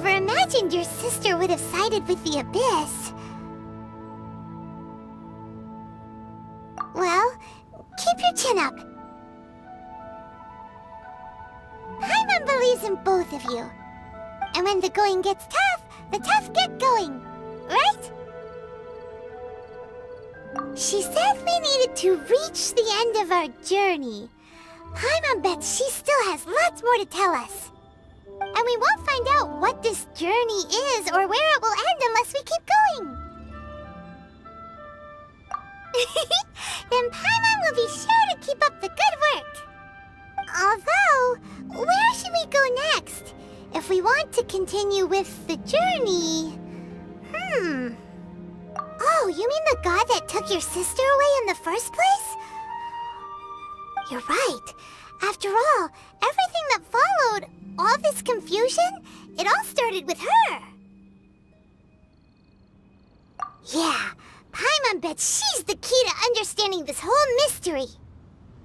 never imagined your sister would have sided with the Abyss. Well, keep your chin up. Paimon believes in both of you. And when the going gets tough, the tough get going, right? She said we needed to reach the end of our journey. Paimon bets she still has lots more to tell us. And we won't find out what this journey is or where it will end unless we keep going. Then Paimon will be sure to keep up the good work. Although, where should we go next? If we want to continue with the journey... Oh, you mean the god that took your sister away in the first place? You're right. After all, everything that followed, all this confusion, it all started with her. Yeah, Paimon bets she's the key to understanding this whole mystery.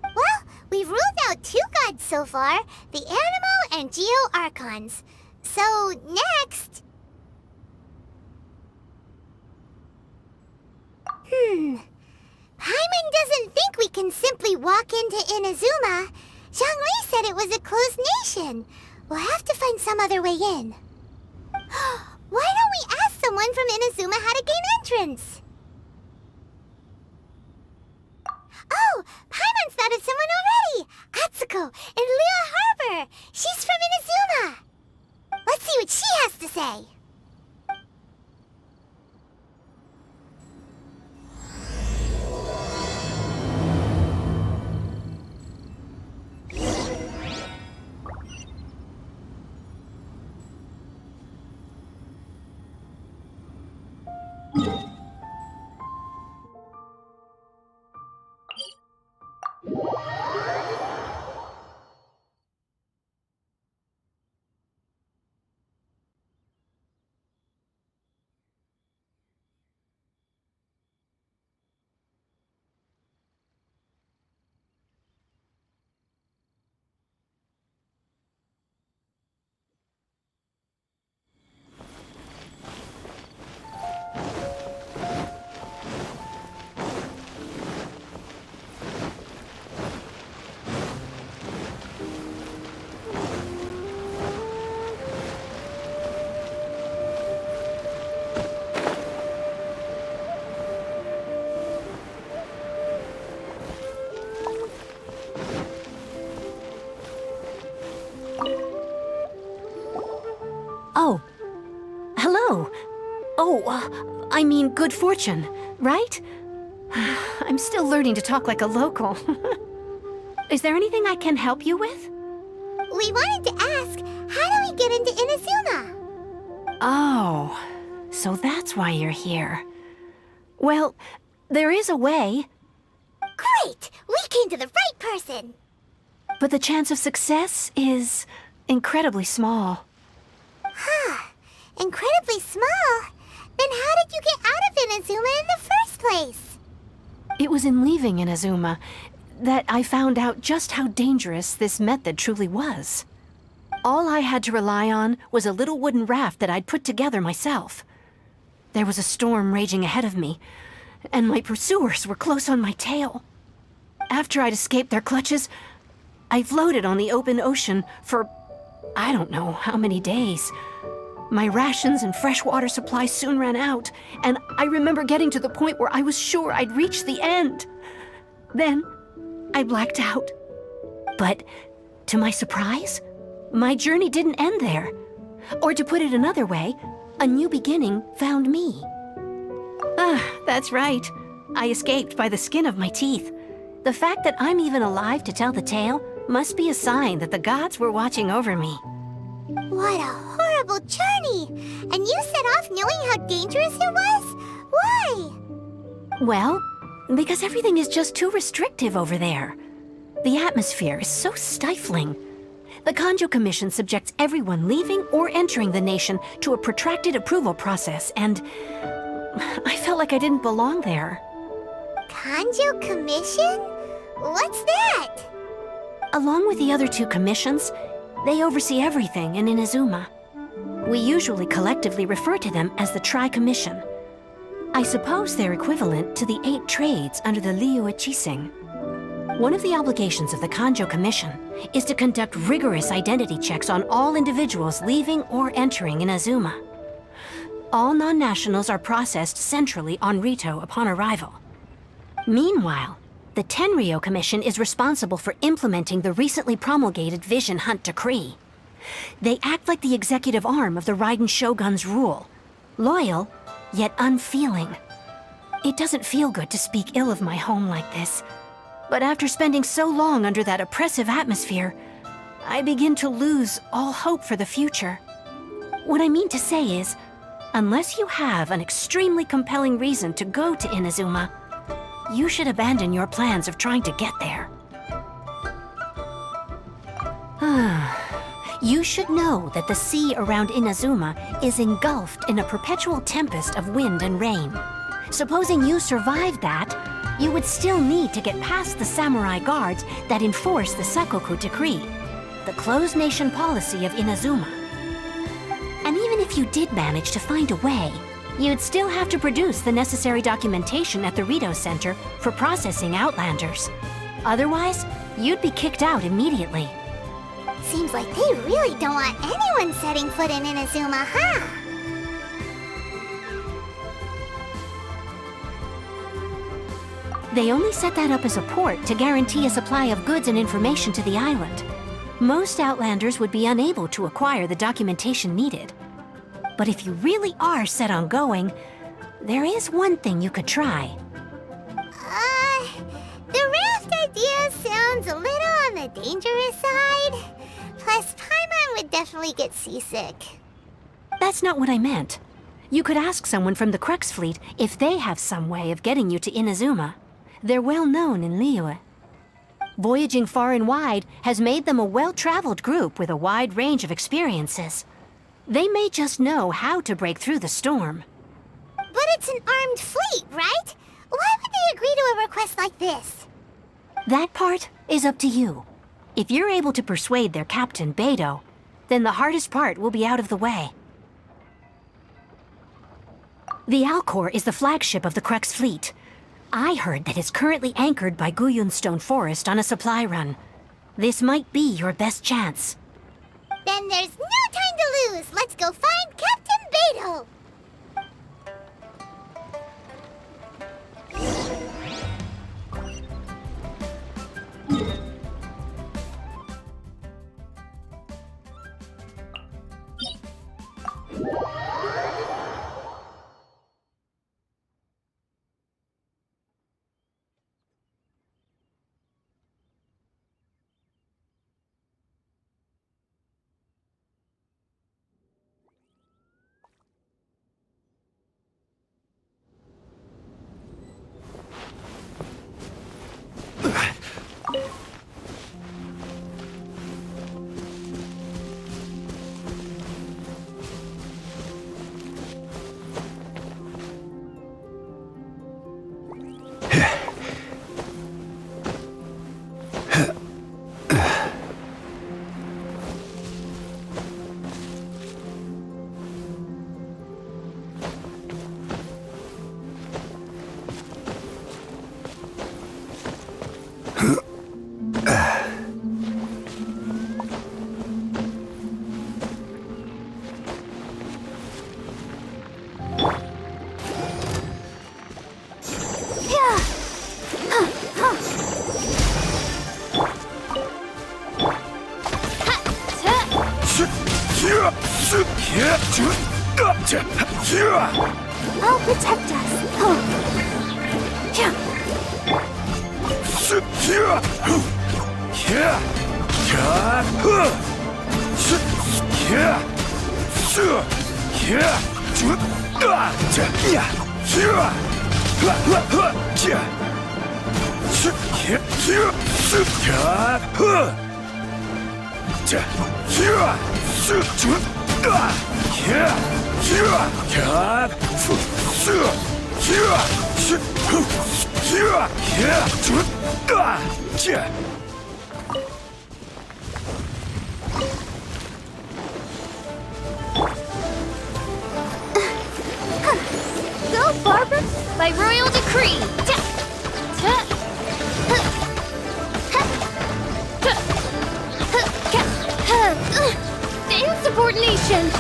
Well, we've ruled out 2 gods so far, the Animo and Geo Archons. So, next... Paimon doesn't think we can simply walk into Inazuma. Zhongli said it was a closed nation. We'll have to find some other way in. Why don't we ask someone from Inazuma how to gain entrance? Oh, Paimon's thought of someone already! Atsuko, in Liyue Harbor! She's from Inazuma! Let's see what she has to say! Oh. Hello. Oh, I mean good fortune, right? I'm still learning to talk like a local. Is there anything I can help you with? We wanted to ask, how do we get into Inazuma? Oh, so that's why you're here. Well, there is a way. Great! We came to the right person! But the chance of success is incredibly small. Huh. Incredibly small? Then how did you get out of Inazuma in the first place? It was in leaving Inazuma that I found out just how dangerous this method truly was. All I had to rely on was a little wooden raft that I'd put together myself. There was a storm raging ahead of me, and my pursuers were close on my tail. After I'd escaped their clutches, I floated on the open ocean for I don't know how many days. My rations and freshwater supply soon ran out, and I remember getting to the point where I was sure I'd reached the end. Then, I blacked out. But, to my surprise, my journey didn't end there. Or to put it another way, a new beginning found me. That's right. I escaped by the skin of my teeth. The fact that I'm even alive to tell the tale must be a sign that the gods were watching over me. What a horrible journey! And you set off knowing how dangerous it was? Why? Well, because everything is just too restrictive over there. The atmosphere is so stifling. The Kanjo Commission subjects everyone leaving or entering the nation to a protracted approval process, and I felt like I didn't belong there. Kanjo Commission? What's that? Along with the other 2 commissions, they oversee everything in Inazuma. We usually collectively refer to them as the Tri-Commission. I suppose they're equivalent to the 8 trades under the Liyue Qixing. One of the obligations of the Kanjo Commission is to conduct rigorous identity checks on all individuals leaving or entering Inazuma. All non-nationals are processed centrally on Rito upon arrival. Meanwhile, the Tenryo Commission is responsible for implementing the recently promulgated Vision Hunt Decree. They act like the executive arm of the Raiden Shogun's rule, loyal, yet unfeeling. It doesn't feel good to speak ill of my home like this, but after spending so long under that oppressive atmosphere, I begin to lose all hope for the future. What I mean to say is, unless you have an extremely compelling reason to go to Inazuma, you should abandon your plans of trying to get there. You should know that the sea around Inazuma is engulfed in a perpetual tempest of wind and rain. Supposing you survived that, you would still need to get past the samurai guards that enforce the Sakoku Decree, the closed nation policy of Inazuma. And even if you did manage to find a way, you'd still have to produce the necessary documentation at the Rito Center for processing Outlanders. Otherwise, you'd be kicked out immediately. Seems like they really don't want anyone setting foot in Inazuma, huh? They only set that up as a port to guarantee a supply of goods and information to the island. Most Outlanders would be unable to acquire the documentation needed. But if you really are set on going, there is one thing you could try. The raft idea sounds a little on the dangerous side. Plus, Paimon would definitely get seasick. That's not what I meant. You could ask someone from the Crux fleet if they have some way of getting you to Inazuma. They're well known in Liyue. Voyaging far and wide has made them a well-traveled group with a wide range of experiences. They may just know how to break through the storm. But it's an armed fleet, right? Why would they agree to a request like this? That part is up to you. If you're able to persuade their captain, Beidou, then the hardest part will be out of the way. The Alcor is the flagship of the Crux fleet. I heard that it's currently anchored by Guyunstone Forest on a supply run. This might be your best chance. Then there's no time to lose. Let's go find Captain Beidou. I'll protect go, Barbara! By royal decree! Insubordination!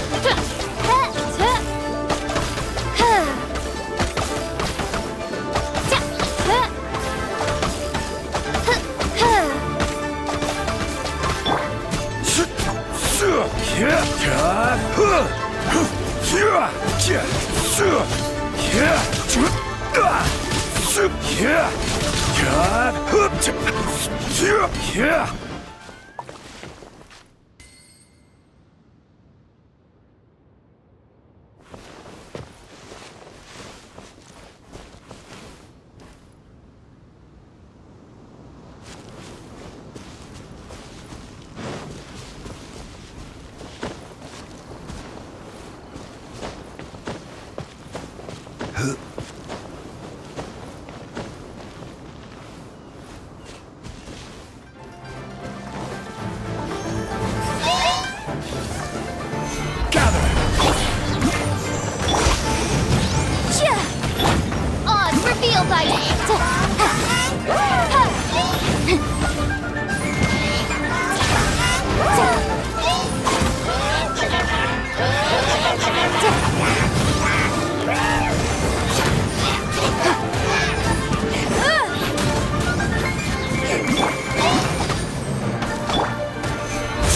Odds revealed by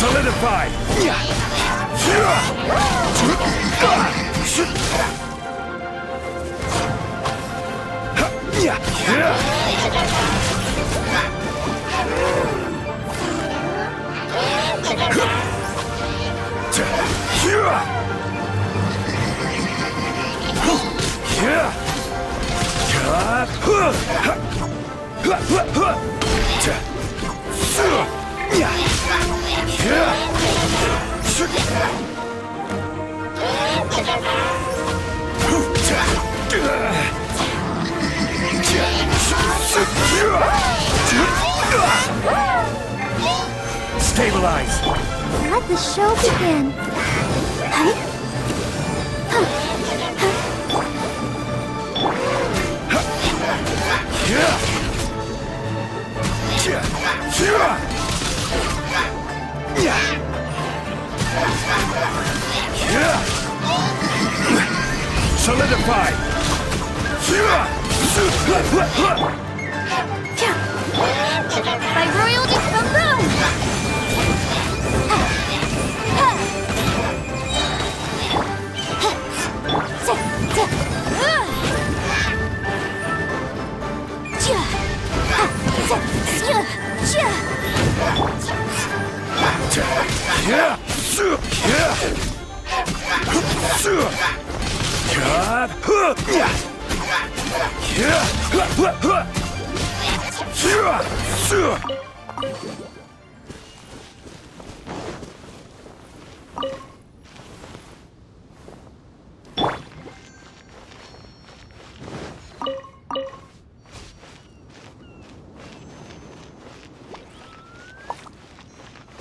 Solidify! Stabilize! Let the show begin. Solidify! By royal decree!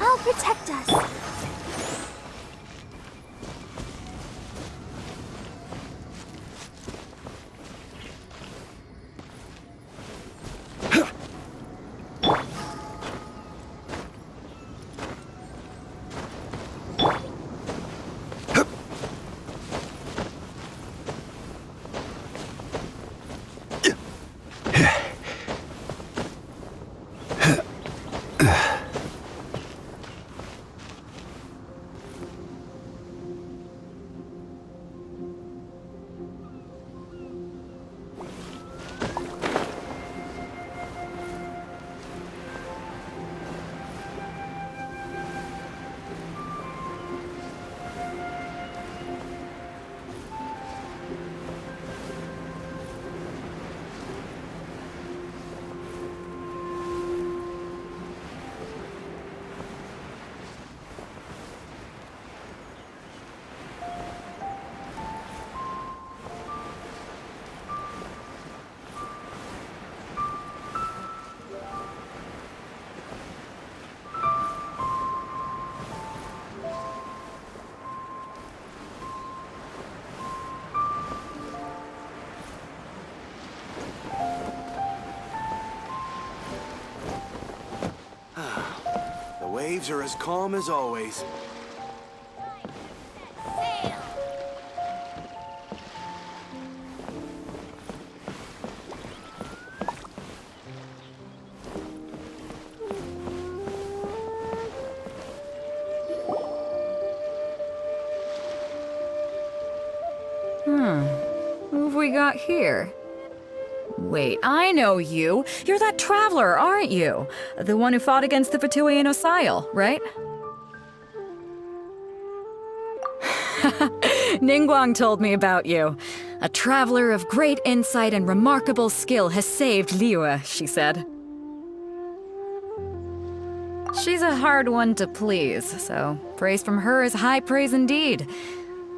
I'll protect us. waves are as calm as always. Who have we got here? Wait, I know you. You're that traveler, aren't you? The one who fought against the Fatuian Osile, right? Ningguang told me about you. A traveler of great insight and remarkable skill has saved Liyue, she said. She's a hard one to please, so praise from her is high praise indeed.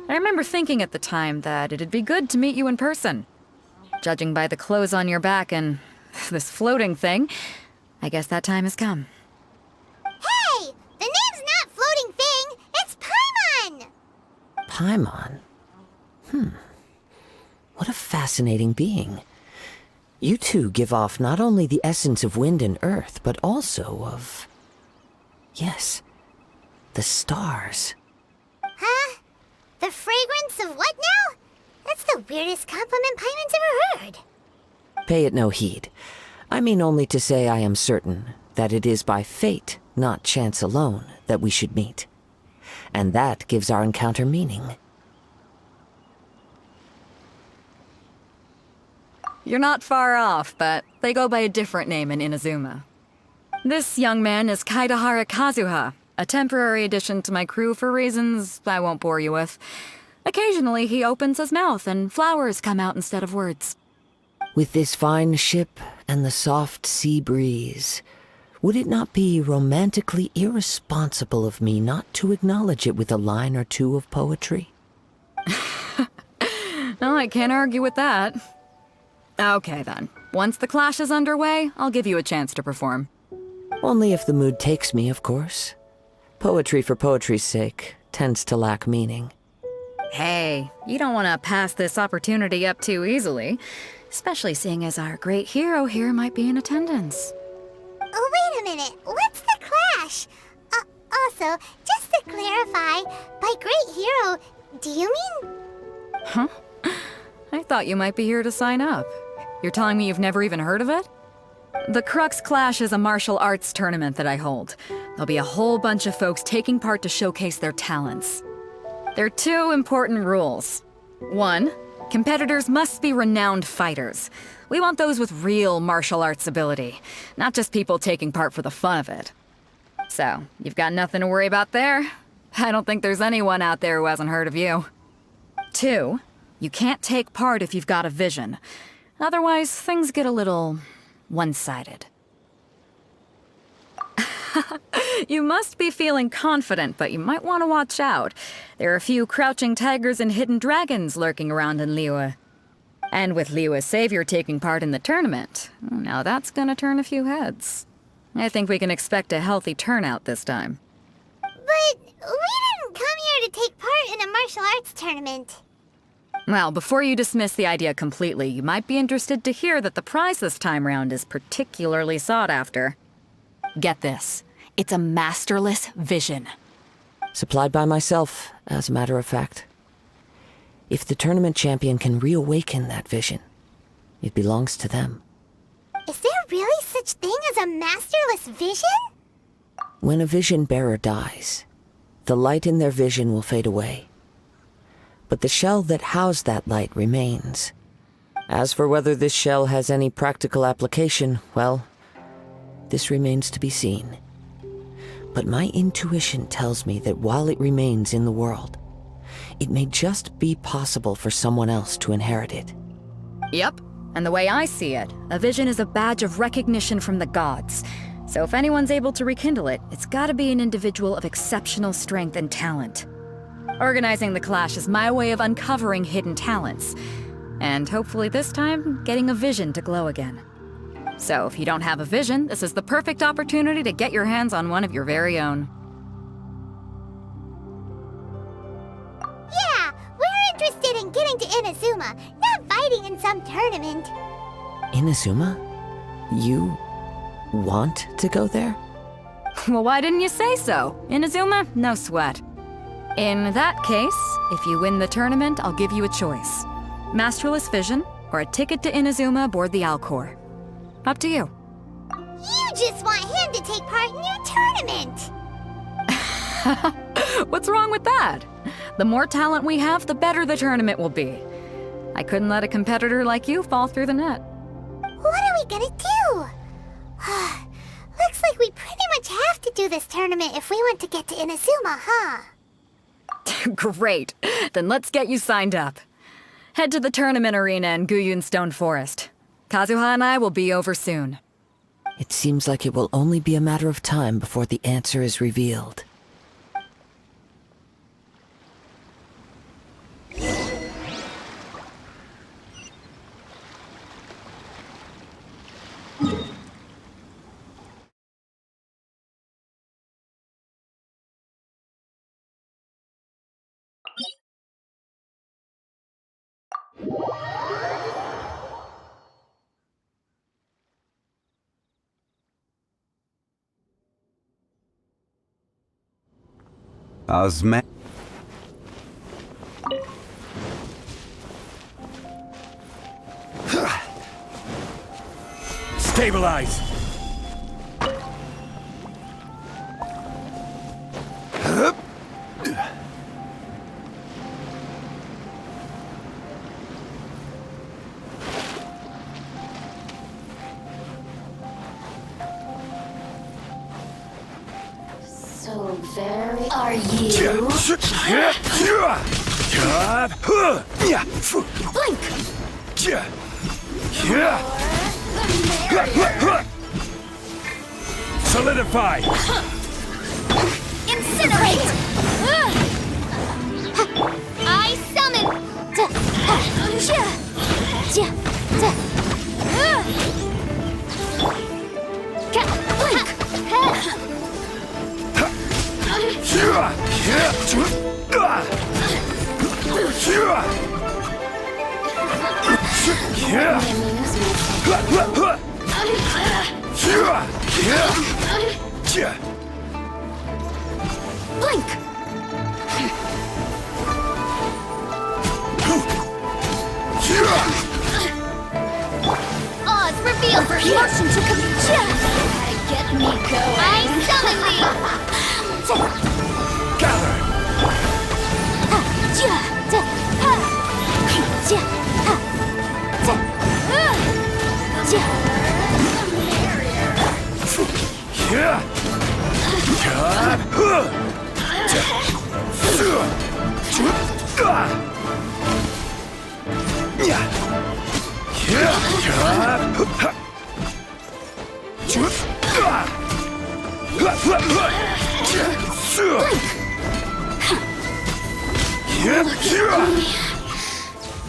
I remember thinking at the time that it'd be good to meet you in person. Judging by the clothes on your back and this floating thing, I guess that time has come. Hey! The name's not Floating Thing, it's Paimon! Paimon? What a fascinating being. You two give off not only the essence of wind and earth, but also of... yes, the stars. Huh? The fragrance of what now? That's the weirdest compliment Paimon's ever heard. Pay it no heed. I mean only to say I am certain that it is by fate, not chance alone, that we should meet. And that gives our encounter meaning. You're not far off, but they go by a different name in Inazuma. This young man is Kaidahara Kazuha, a temporary addition to my crew for reasons I won't bore you with. Occasionally he opens his mouth and flowers come out instead of words. With this fine ship and the soft sea breeze, would it not be romantically irresponsible of me not to acknowledge it with a line or two of poetry? No, I can't argue with that. Okay then. Once the clash is underway, I'll give you a chance to perform. Only if the mood takes me, of course. Poetry for poetry's sake tends to lack meaning. Hey, you don't want to pass this opportunity up too easily, especially seeing as our great hero here might be in attendance. Oh, wait a minute. What's the clash? Also, just to clarify, by great hero, do you mean... Huh? I thought you might be here to sign up. You're telling me you've never even heard of it? The Crux Clash is a martial arts tournament that I hold. There'll be a whole bunch of folks taking part to showcase their talents. There are two important rules. One, competitors must be renowned fighters. We want those with real martial arts ability, not just people taking part for the fun of it. So, you've got nothing to worry about there. I don't think there's anyone out there who hasn't heard of you. Two, you can't take part if you've got a vision. Otherwise, things get a little one-sided. You must be feeling confident, but you might want to watch out. There are a few crouching tigers and hidden dragons lurking around in Liyue. And with Liyue's savior taking part in the tournament, now that's gonna turn a few heads. I think we can expect a healthy turnout this time. But we didn't come here to take part in a martial arts tournament. Well, before you dismiss the idea completely, you might be interested to hear that the prize this time round is particularly sought after. Get this. It's a masterless vision. Supplied by myself, as a matter of fact. If the tournament champion can reawaken that vision, it belongs to them. Is there really such thing as a masterless vision? When a vision bearer dies, the light in their vision will fade away. But the shell that housed that light remains. As for whether this shell has any practical application, well, this remains to be seen. But my intuition tells me that while it remains in the world, it may just be possible for someone else to inherit it. Yep, and the way I see it, a vision is a badge of recognition from the gods. So if anyone's able to rekindle it, it's gotta be an individual of exceptional strength and talent. Organizing the clash is my way of uncovering hidden talents. And hopefully this time, getting a vision to glow again. So if you don't have a vision, this is the perfect opportunity to get your hands on one of your very own. Yeah, we're interested in getting to Inazuma, not fighting in some tournament. Inazuma? You want to go there? Well, why didn't you say so? Inazuma, no sweat. In that case, if you win the tournament, I'll give you a choice. Masterless Vision, or a ticket to Inazuma aboard the Alcor. Up to you. You just want him to take part in your tournament! What's wrong with that? The more talent we have, the better the tournament will be. I couldn't let a competitor like you fall through the net. What are we gonna do? Looks like we pretty much have to do this tournament if we want to get to Inazuma, huh? Great. Then let's get you signed up. Head to the tournament arena in Guyun Stone Forest. Kazuha and I will be over soon. It seems like it will only be a matter of time before the answer is revealed. Osman. Stabilize! So very are you? Blink! Solidify! Incinerate! I summon! Blink! Oz, reveal! Motion to get me going! I summon thee! Gather!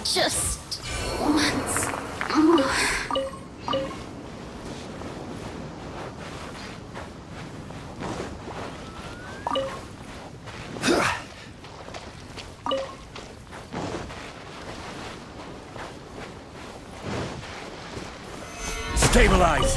Just once more. Stabilize!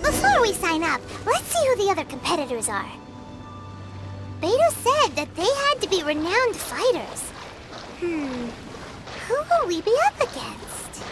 Before we sign up, let's see who the other competitors are. Beto said that they had to be renowned fighters. Who will we be up against?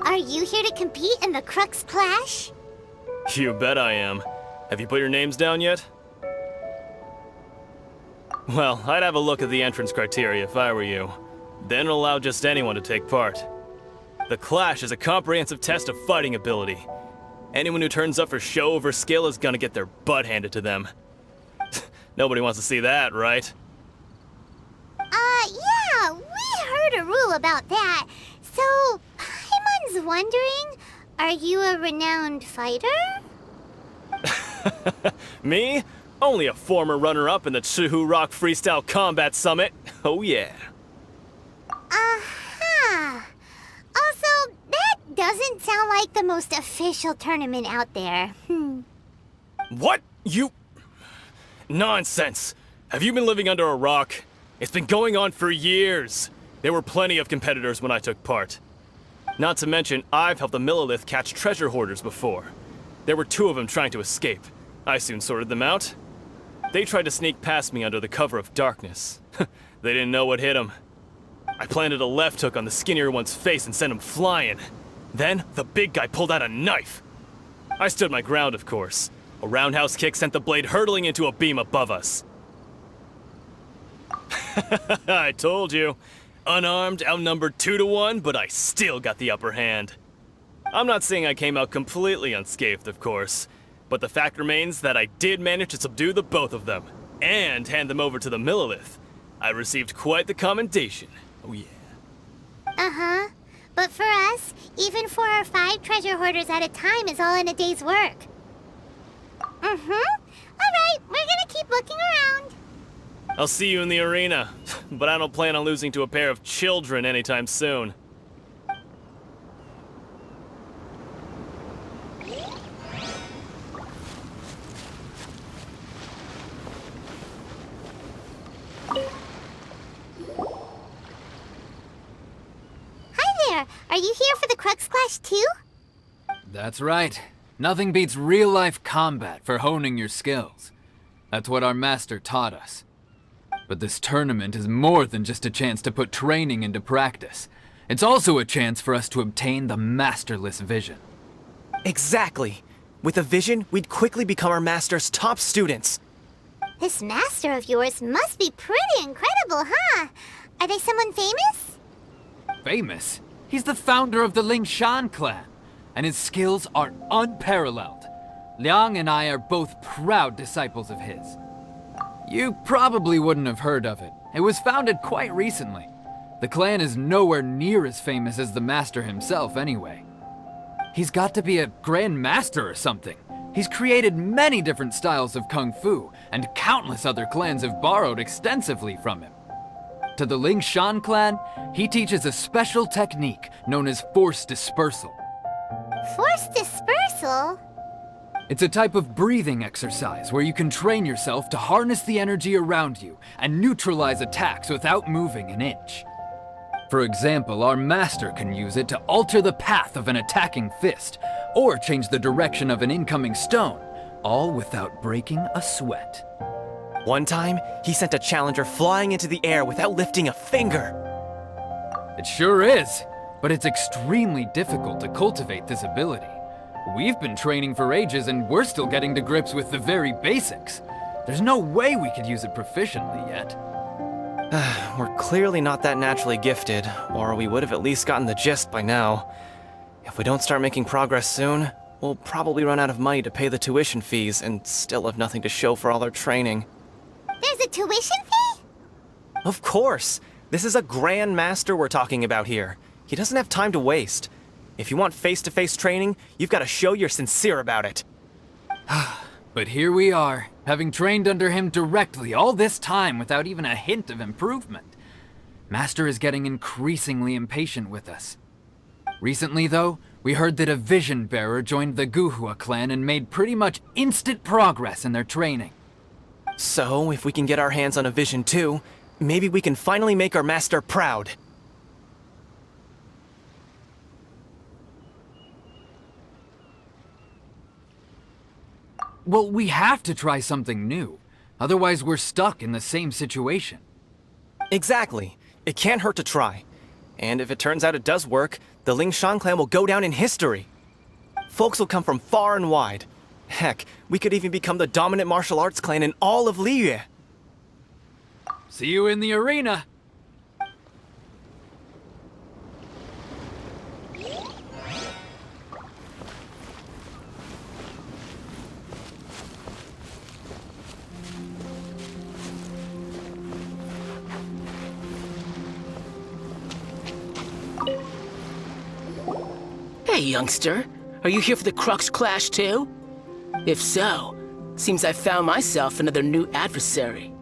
Are you here to compete in the Crux Clash? You bet I am. Have you put your names down yet? Well, I'd have a look at the entrance criteria if I were you. Then allow just anyone to take part. The Clash is a comprehensive test of fighting ability. Anyone who turns up for show over skill is gonna get their butt handed to them. Nobody wants to see that, right? Yeah, we heard a rule about that. So, Paimon's wondering, are you a renowned fighter? Me? Only a former runner-up in the Chihu Rock Freestyle Combat Summit. Oh yeah. Also, that doesn't sound like the most official tournament out there. What? You... Nonsense. Have you been living under a rock? It's been going on for years. There were plenty of competitors when I took part. Not to mention, I've helped the Millilith catch treasure hoarders before. There were 2 of them trying to escape. I soon sorted them out. They tried to sneak past me under the cover of darkness. They didn't know what hit them. I planted a left hook on the skinnier one's face and sent him flying. Then, the big guy pulled out a knife. I stood my ground, of course. A roundhouse kick sent the blade hurtling into a beam above us. I told you. Unarmed, outnumbered 2 to 1, but I still got the upper hand. I'm not saying I came out completely unscathed, of course, but the fact remains that I did manage to subdue the both of them, and hand them over to the Millilith. I received quite the commendation. Oh yeah. Uh-huh. But for us, even 4 or 5 treasure hoarders at a time is all in a day's work. Alright, we're gonna keep looking around. I'll see you in the arena, but I don't plan on losing to a pair of children anytime soon. Hi there, are you here for the Crux Clash too? That's right. Nothing beats real-life combat for honing your skills. That's what our master taught us. But this tournament is more than just a chance to put training into practice. It's also a chance for us to obtain the masterless vision. Exactly. With a vision, we'd quickly become our master's top students. This master of yours must be pretty incredible, huh? Are they someone famous? Famous? He's the founder of the Lingshan clan, and his skills are unparalleled. Liang and I are both proud disciples of his. You probably wouldn't have heard of it. It was founded quite recently. The clan is nowhere near as famous as the master himself anyway. He's got to be a grand master or something. He's created many different styles of kung fu, and countless other clans have borrowed extensively from him. To the Lingshan clan, he teaches a special technique known as force dispersal. Force dispersal? It's a type of breathing exercise where you can train yourself to harness the energy around you and neutralize attacks without moving an inch. For example, our master can use it to alter the path of an attacking fist, or change the direction of an incoming stone, all without breaking a sweat. One time, he sent a challenger flying into the air without lifting a finger. It sure is, but it's extremely difficult to cultivate this ability. We've been training for ages and we're still getting to grips with the very basics. There's no way we could use it proficiently yet. We're clearly not that naturally gifted, or we would have at least gotten the gist by now. If we don't start making progress soon, we'll probably run out of money to pay the tuition fees and still have nothing to show for all our training. There's a tuition fee? Of course! This is a Grand Master we're talking about here. He doesn't have time to waste. If you want face-to-face training, you've got to show you're sincere about it. But here we are, having trained under him directly all this time without even a hint of improvement. Master is getting increasingly impatient with us. Recently, though, we heard that a vision bearer joined the Guhua clan and made pretty much instant progress in their training. So, if we can get our hands on a vision too, maybe we can finally make our master proud. Well, we have to try something new. Otherwise, we're stuck in the same situation. Exactly. It can't hurt to try. And if it turns out it does work, the Lingshan clan will go down in history. Folks will come from far and wide. Heck, we could even become the dominant martial arts clan in all of Liyue. See you in the arena! Hey, youngster. Are you here for the Crux Clash too? If so, seems I found myself another new adversary.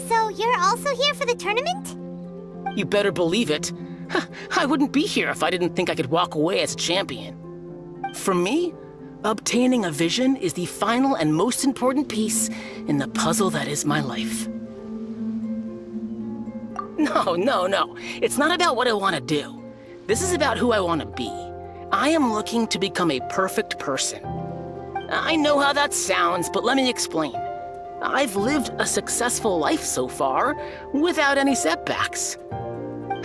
So you're also here for the tournament? You better believe it. I wouldn't be here if I didn't think I could walk away as a champion. For me, obtaining a vision is the final and most important piece in the puzzle that is my life. No. It's not about what I want to do. This is about who I want to be. I am looking to become a perfect person. I know how that sounds, but let me explain. I've lived a successful life so far, without any setbacks.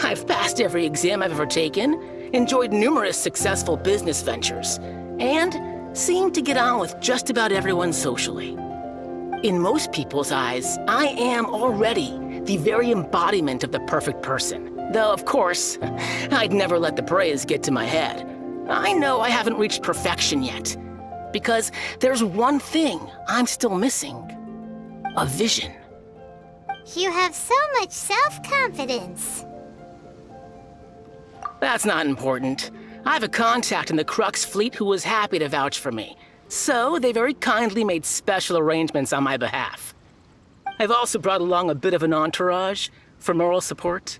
I've passed every exam I've ever taken, enjoyed numerous successful business ventures, and seemed to get on with just about everyone socially. In most people's eyes, I am already the very embodiment of the perfect person. Though, of course, I'd never let the praise get to my head. I know I haven't reached perfection yet, because there's one thing I'm still missing. A vision. You have so much self-confidence. That's not important. I have a contact in the Crux fleet who was happy to vouch for me, so they very kindly made special arrangements on my behalf. I've also brought along a bit of an entourage for moral support.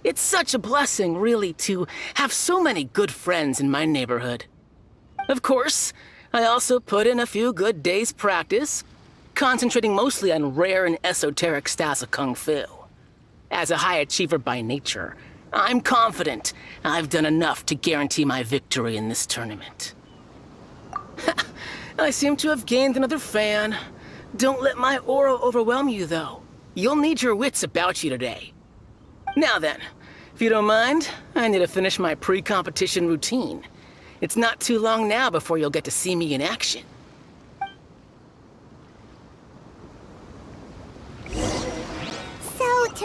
It's such a blessing, really, to have so many good friends in my neighborhood. Of course, I also put in a few good days' practice, concentrating mostly on rare and esoteric styles of kung fu. As a high achiever by nature, I'm confident I've done enough to guarantee my victory in this tournament. I seem to have gained another fan. Don't let my aura overwhelm you, though. You'll need your wits about you today. Now then, if you don't mind, I need to finish my pre-competition routine. It's not too long now before you'll get to see me in action.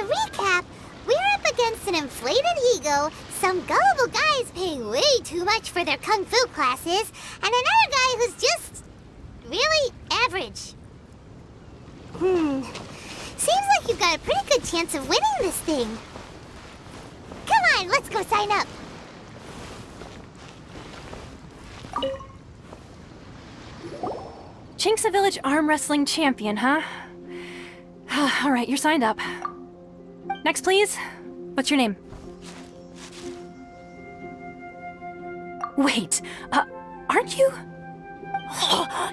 to recap, we're up against an inflated ego, some gullible guys paying way too much for their kung fu classes, and another guy who's just really average. Seems like you've got a pretty good chance of winning this thing. Come on, let's go sign up. Chinksa Village arm wrestling champion, huh? All right, you're signed up. Next, please. What's your name? Wait, aren't you?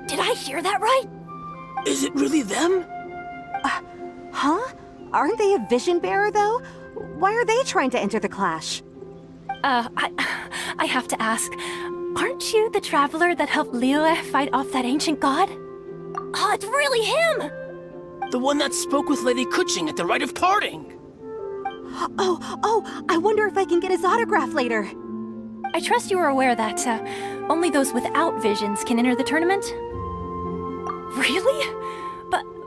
Did I hear that right? Is it really them? Huh? Aren't they a vision bearer, though? Why are they trying to enter the clash? I have to ask, aren't you the traveler that helped Liyue fight off that ancient god? Oh, it's really him! The one that spoke with Lady Kuching at the rite of parting. Oh, I wonder if I can get his autograph later. I trust you are aware that only those without visions can enter the tournament? Really?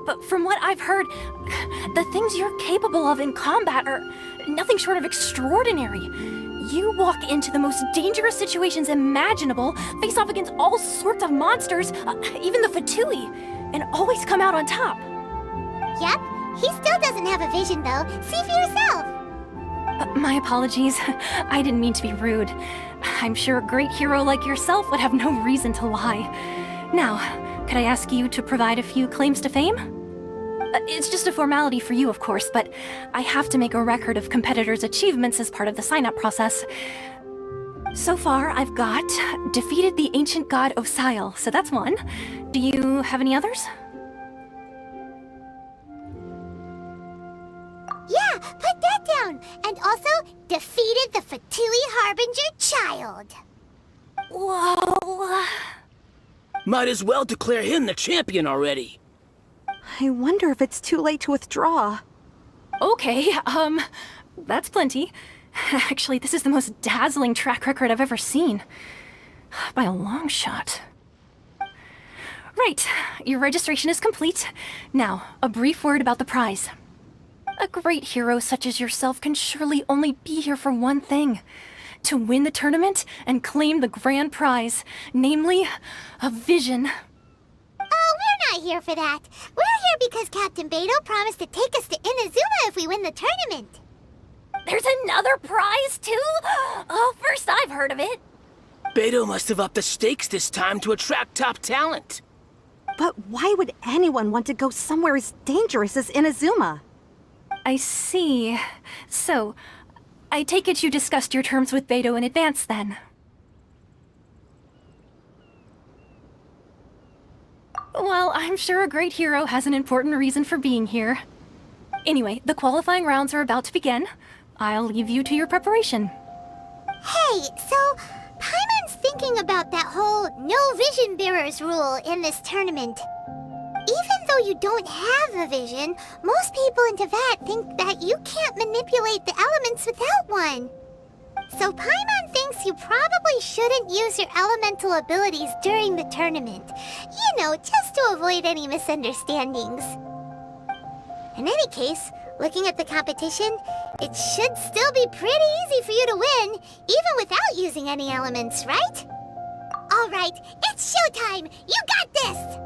But from what I've heard, the things you're capable of in combat are nothing short of extraordinary. You walk into the most dangerous situations imaginable, face off against all sorts of monsters, even the Fatui, and always come out on top. Yep, he still doesn't have a vision though. See for yourself. My apologies. I didn't mean to be rude. I'm sure a great hero like yourself would have no reason to lie. Now, could I ask you to provide a few claims to fame? It's just a formality for you, of course, but I have to make a record of competitors' achievements as part of the sign-up process. So far, I've got defeated the ancient god Osial, so that's one. Do you have any others? Yeah, put that down. And also, defeated the Fatui Harbinger child. Whoa. Might as well declare him the champion already. I wonder if it's too late to withdraw. Okay, that's plenty. Actually, this is the most dazzling track record I've ever seen. By a long shot. Right, your registration is complete. Now, a brief word about the prize. A great hero such as yourself can surely only be here for one thing. To win the tournament and claim the grand prize, namely, a vision. Oh, we're not here for that. We're here because Captain Beidou promised to take us to Inazuma if we win the tournament. There's another prize, too? Oh, first I've heard of it. Beidou must have upped the stakes this time to attract top talent. But why would anyone want to go somewhere as dangerous as Inazuma? I see. So, I take it you discussed your terms with Beidou in advance, then? Well, I'm sure a great hero has an important reason for being here. Anyway, the qualifying rounds are about to begin. I'll leave you to your preparation. Hey, so Paimon's thinking about that whole no vision bearers rule in this tournament. Even though you don't have a vision, most people in Teyvat think that you can't manipulate the elements without one. So Paimon thinks you probably shouldn't use your elemental abilities during the tournament. You know, just to avoid any misunderstandings. In any case, looking at the competition, it should still be pretty easy for you to win, even without using any elements, right? Alright, it's showtime! You got this!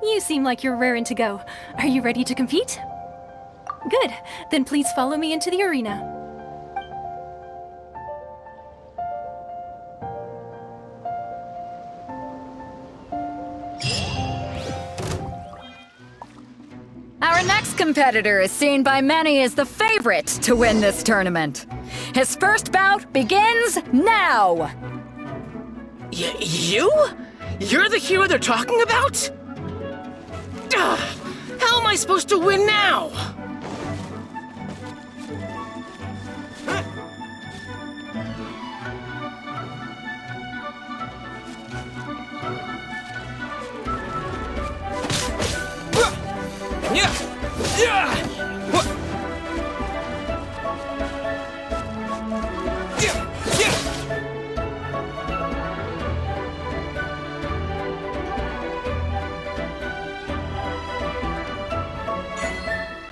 You seem like you're raring to go. Are you ready to compete? Good. Then please follow me into the arena. Our next competitor is seen by many as the favorite to win this tournament. His first bout begins now! You? You're the hero they're talking about? How am I supposed to win now?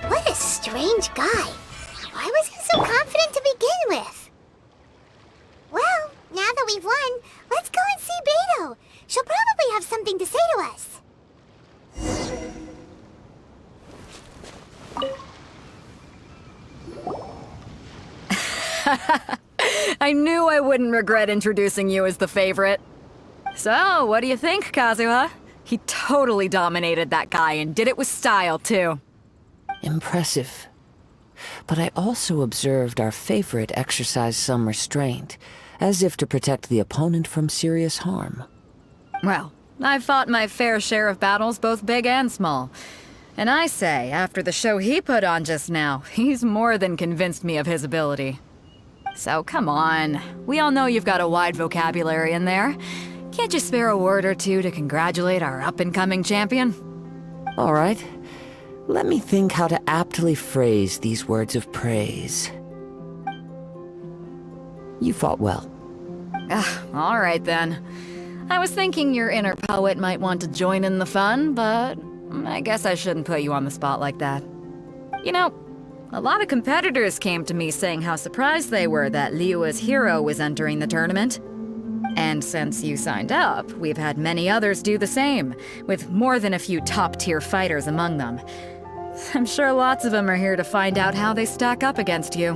What strange guy. Why was he so confident to begin with? Well, now that we've won, let's go and see Beto. She'll probably have something to say to us. I knew I wouldn't regret introducing you as the favorite. So, what do you think, Kazuha? He totally dominated that guy and did it with style, too. Impressive. But I also observed our favorite exercise some restraint, as if to protect the opponent from serious harm. Well, I've fought my fair share of battles, both big and small. And I say, after the show he put on just now, he's more than convinced me of his ability. So come on, we all know you've got a wide vocabulary in there. Can't you spare a word or two to congratulate our up-and-coming champion? All right. Let me think how to aptly phrase these words of praise. You fought well. All right then. I was thinking your inner poet might want to join in the fun, but I guess I shouldn't put you on the spot like that. You know, a lot of competitors came to me saying how surprised they were that Liyue's hero was entering the tournament. And since you signed up, we've had many others do the same, with more than a few top-tier fighters among them. I'm sure lots of them are here to find out how they stack up against you.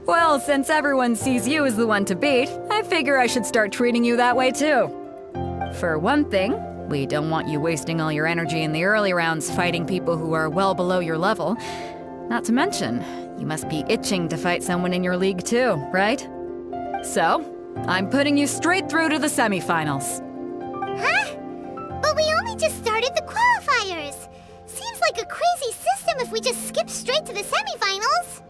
Well, since everyone sees you as the one to beat, I figure I should start treating you that way too. For one thing, we don't want you wasting all your energy in the early rounds fighting people who are well below your level. Not to mention, you must be itching to fight someone in your league too, right? So, I'm putting you straight through to the semifinals. Huh? But we only just started the qualifiers. Seems like a crazy system if we just skip straight to the semifinals.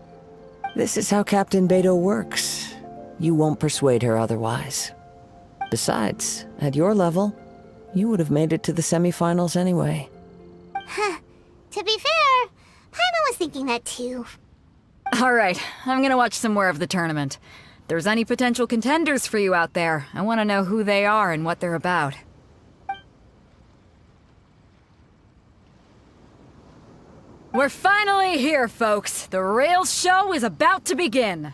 This is how Captain Beto works. You won't persuade her otherwise. Besides, at your level, you would have made it to the semifinals anyway. Huh. To be fair, Paimon was thinking that too. All right, I'm gonna watch some more of the tournament. If there's any potential contenders for you out there, I want to know who they are and what they're about. We're finally here, folks. The Rails show is about to begin.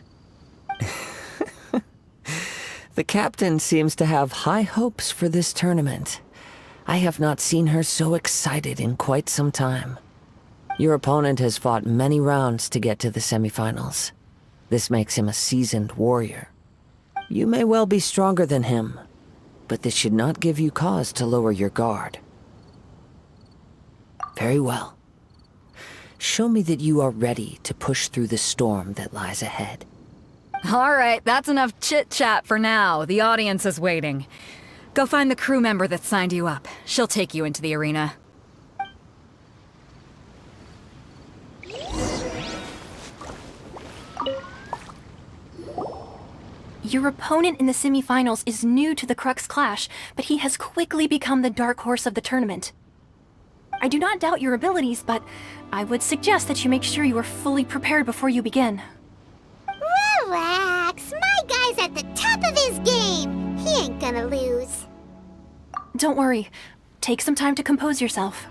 The captain seems to have high hopes for this tournament. I have not seen her so excited in quite some time. Your opponent has fought many rounds to get to the semifinals. This makes him a seasoned warrior. You may well be stronger than him, but this should not give you cause to lower your guard. Very well. Show me that you are ready to push through the storm that lies ahead. All right, that's enough chit-chat for now. The audience is waiting. Go find the crew member that signed you up. She'll take you into the arena. Your opponent in the semifinals is new to the Crux Clash, but he has quickly become the dark horse of the tournament. I do not doubt your abilities, but I would suggest that you make sure you are fully prepared before you begin. Relax, my guy's at the top of his game. He ain't gonna lose. Don't worry. Take some time to compose yourself.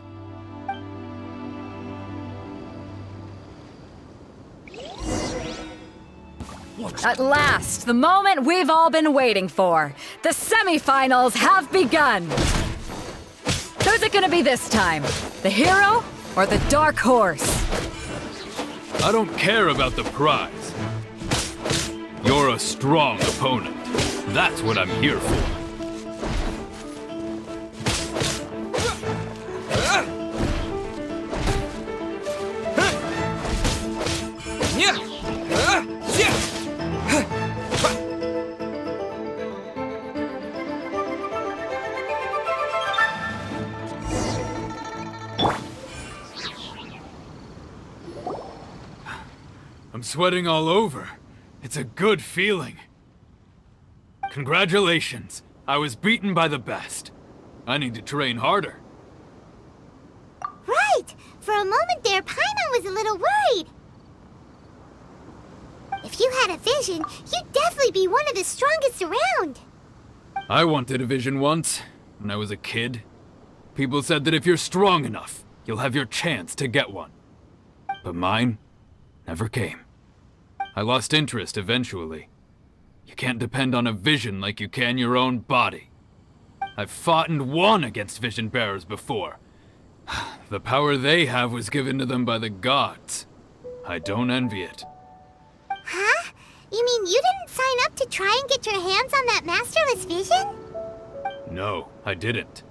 At last, the moment we've all been waiting for. The semifinals have begun. Who's it gonna be this time? The hero or the dark horse? I don't care about the prize. You're a strong opponent. That's what I'm here for. I'm sweating all over. It's a good feeling. Congratulations. I was beaten by the best. I need to train harder. Right! For a moment there, Paimon was a little worried. If you had a vision, you'd definitely be one of the strongest around. I wanted a vision once, when I was a kid. People said that if you're strong enough, you'll have your chance to get one. But mine never came. I lost interest eventually. You can't depend on a vision like you can your own body. I've fought and won against vision bearers before. The power they have was given to them by the gods. I don't envy it. Huh? You mean you didn't sign up to try and get your hands on that masterless vision? No, I didn't.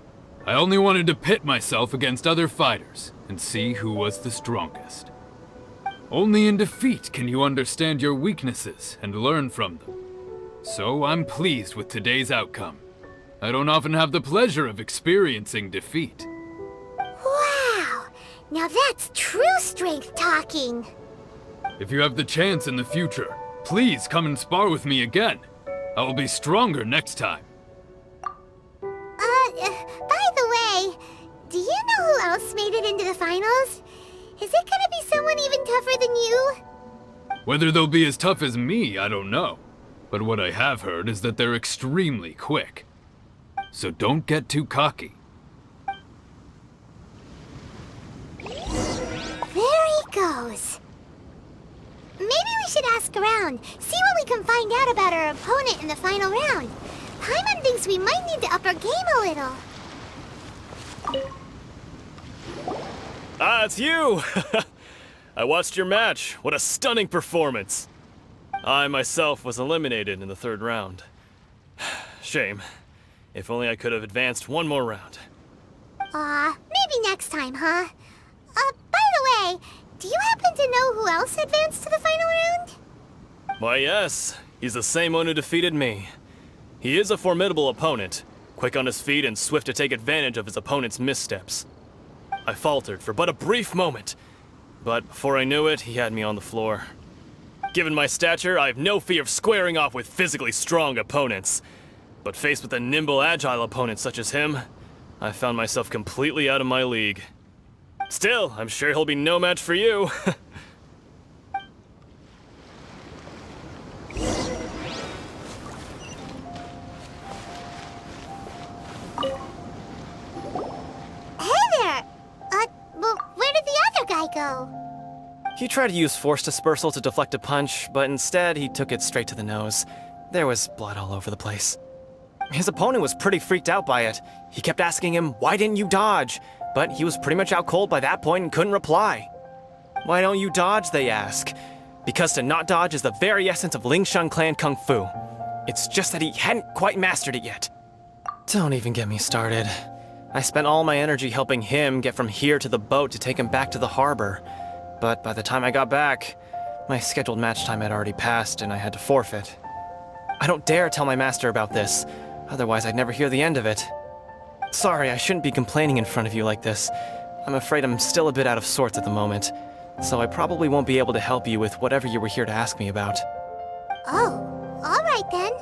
I only wanted to pit myself against other fighters and see who was the strongest. Only in defeat can you understand your weaknesses and learn from them. So I'm pleased with today's outcome. I don't often have the pleasure of experiencing defeat. Wow! Now that's true strength talking. If you have the chance in the future, please come and spar with me again. I will be stronger next time. By the way, do you know who else made it into the finals? Is it gonna be someone even tougher than you? Whether they'll be as tough as me, I don't know. But what I have heard is that they're extremely quick. So don't get too cocky. There he goes. Maybe we should ask around, see what we can find out about our opponent in the final round. Paimon thinks we might need to up our game a little. Ah, it's you! I watched your match. What a stunning performance. I myself was eliminated in the third round. Shame. If only I could have advanced one more round. Maybe next time, huh? By the way, do you happen to know who else advanced to the final round? Why, yes. He's the same one who defeated me. He is a formidable opponent, quick on his feet and swift to take advantage of his opponent's missteps. I faltered for but a brief moment, but before I knew it, he had me on the floor. Given my stature, I have no fear of squaring off with physically strong opponents. But faced with a nimble, agile opponent such as him, I found myself completely out of my league. Still, I'm sure he'll be no match for you. Well, where did the other guy go? He tried to use force dispersal to deflect a punch, but instead he took it straight to the nose. There was blood all over the place. His opponent was pretty freaked out by it. He kept asking him, "Why didn't you dodge?" But he was pretty much out cold by that point and couldn't reply. "Why don't you dodge?" they ask. Because to not dodge is the very essence of Lingshan clan kung fu. It's just that he hadn't quite mastered it yet. Don't even get me started. I spent all my energy helping him get from here to the boat to take him back to the harbor. But by the time I got back, my scheduled match time had already passed and I had to forfeit. I don't dare tell my master about this, otherwise I'd never hear the end of it. Sorry, I shouldn't be complaining in front of you like this. I'm afraid I'm still a bit out of sorts at the moment, so I probably won't be able to help you with whatever you were here to ask me about. Oh, all right then.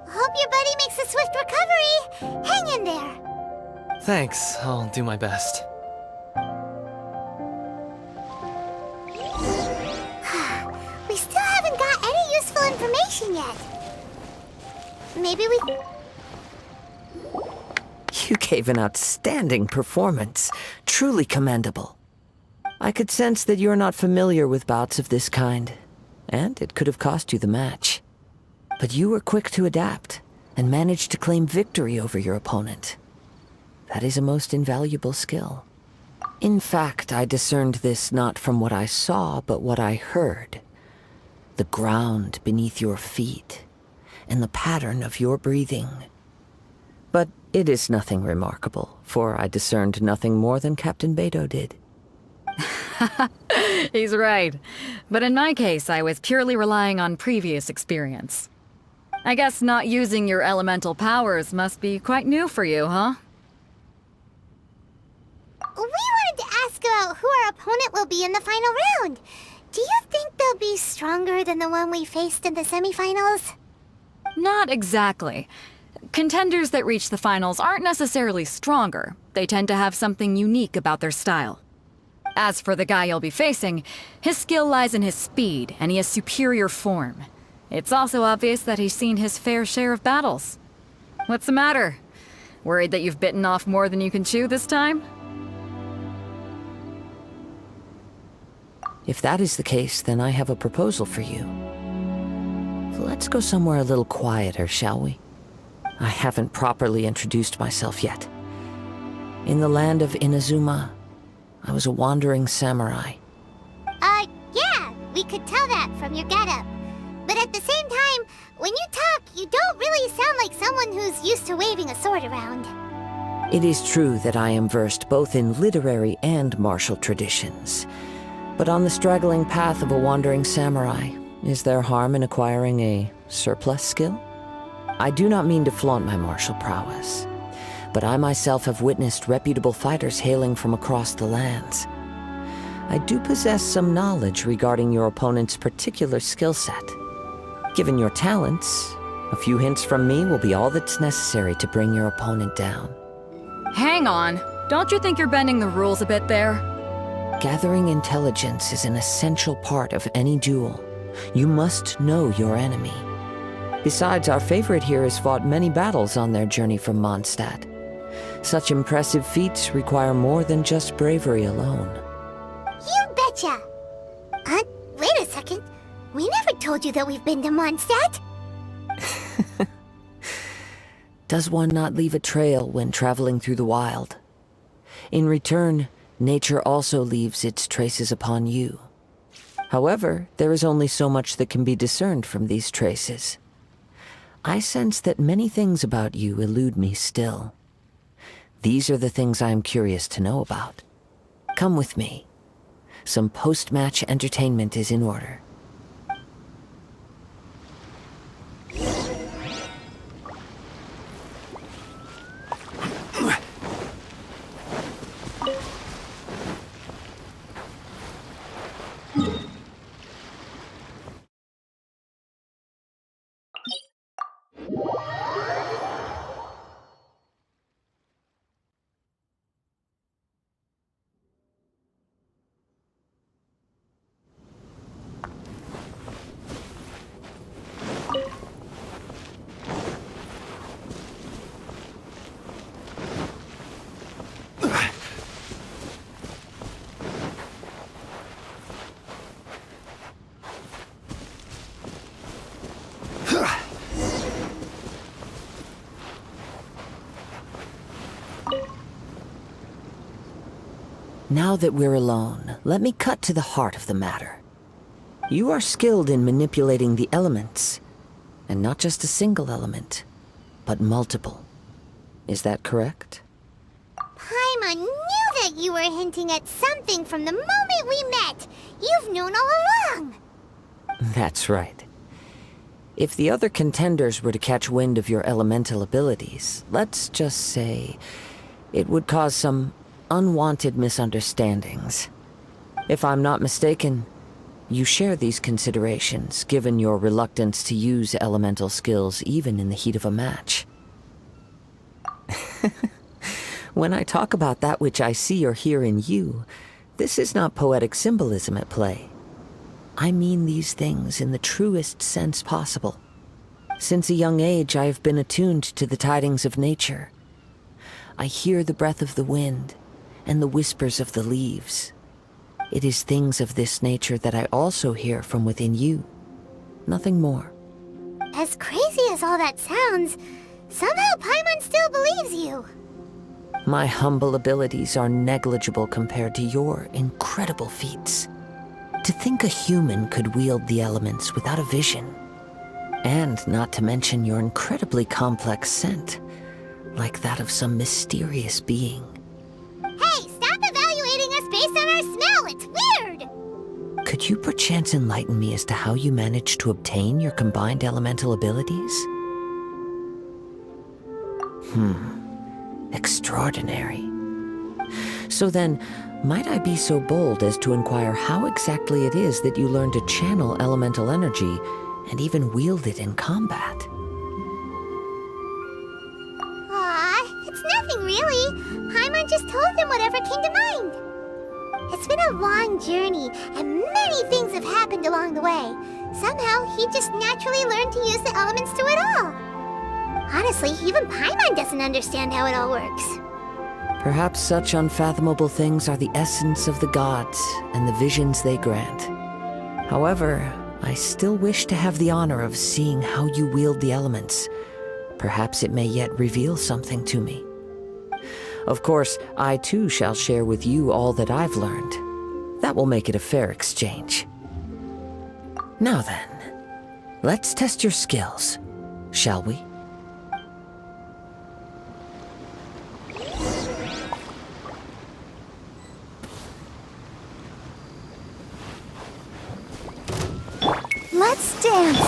Hope your buddy makes a swift recovery. Hang in there. Thanks, I'll do my best. We still haven't got any useful information yet. Maybe we... You gave an outstanding performance. Truly commendable. I could sense that you're not familiar with bouts of this kind, and it could have cost you the match. But you were quick to adapt, and managed to claim victory over your opponent. That is a most invaluable skill. In fact, I discerned this not from what I saw, but what I heard. The ground beneath your feet, and the pattern of your breathing. But it is nothing remarkable, for I discerned nothing more than Captain Beidou did. He's right. But in my case, I was purely relying on previous experience. I guess not using your elemental powers must be quite new for you, huh? We wanted to ask about who our opponent will be in the final round. Do you think they'll be stronger than the one we faced in the semifinals? Not exactly. Contenders that reach the finals aren't necessarily stronger. They tend to have something unique about their style. As for the guy you'll be facing, his skill lies in his speed, and he has superior form. It's also obvious that he's seen his fair share of battles. What's the matter? Worried that you've bitten off more than you can chew this time? If that is the case, then I have a proposal for you. Let's go somewhere a little quieter, shall we? I haven't properly introduced myself yet. In the land of Inazuma, I was a wandering samurai. Yeah, we could tell that from your getup. But at the same time, when you talk, you don't really sound like someone who's used to waving a sword around. It is true that I am versed both in literary and martial traditions. But on the straggling path of a wandering samurai, is there harm in acquiring a surplus skill? I do not mean to flaunt my martial prowess, but I myself have witnessed reputable fighters hailing from across the lands. I do possess some knowledge regarding your opponent's particular skill set. Given your talents, a few hints from me will be all that's necessary to bring your opponent down. Hang on. Don't you think you're bending the rules a bit there? Gathering intelligence is an essential part of any duel. You must know your enemy. Besides, our favorite here has fought many battles on their journey from Mondstadt. Such impressive feats require more than just bravery alone. You betcha! Wait a second. We never told you that we've been to Mondstadt. Does one not leave a trail when traveling through the wild? In return, nature also leaves its traces upon you. However, there is only so much that can be discerned from these traces. I sense that many things about you elude me still. These are the things I am curious to know about. Come with me. Some post-match entertainment is in order. Now that we're alone, let me cut to the heart of the matter. You are skilled in manipulating the elements, and not just a single element, but multiple. Is that correct? Paimon knew that you were hinting at something from the moment we met. You've known all along. That's right. If the other contenders were to catch wind of your elemental abilities, let's just say, it would cause some unwanted misunderstandings. If I'm not mistaken, you share these considerations, given your reluctance to use elemental skills even in the heat of a match. When I talk about that which I see or hear in you, this is not poetic symbolism at play. I mean these things in the truest sense possible. Since a young age, I have been attuned to the tidings of nature. I hear the breath of the wind and the whispers of the leaves. It is things of this nature that I also hear from within you. Nothing more. As crazy as all that sounds, somehow Paimon still believes you. My humble abilities are negligible compared to your incredible feats. To think a human could wield the elements without a vision. And not to mention your incredibly complex scent, like that of some mysterious being. Hey, stop evaluating us based on our smell! It's weird! Could you perchance enlighten me as to how you managed to obtain your combined elemental abilities? Extraordinary. So then, might I be so bold as to inquire how exactly it is that you learned to channel elemental energy and even wield it in combat? Aw, it's nothing really. Paimon just told him whatever came to mind. It's been a long journey, and many things have happened along the way. Somehow, he just naturally learned to use the elements through it all. Honestly, even Paimon doesn't understand how it all works. Perhaps such unfathomable things are the essence of the gods and the visions they grant. However, I still wish to have the honor of seeing how you wield the elements. Perhaps it may yet reveal something to me. Of course, I too shall share with you all that I've learned. That will make it a fair exchange. Now then, let's test your skills, shall we? Let's dance!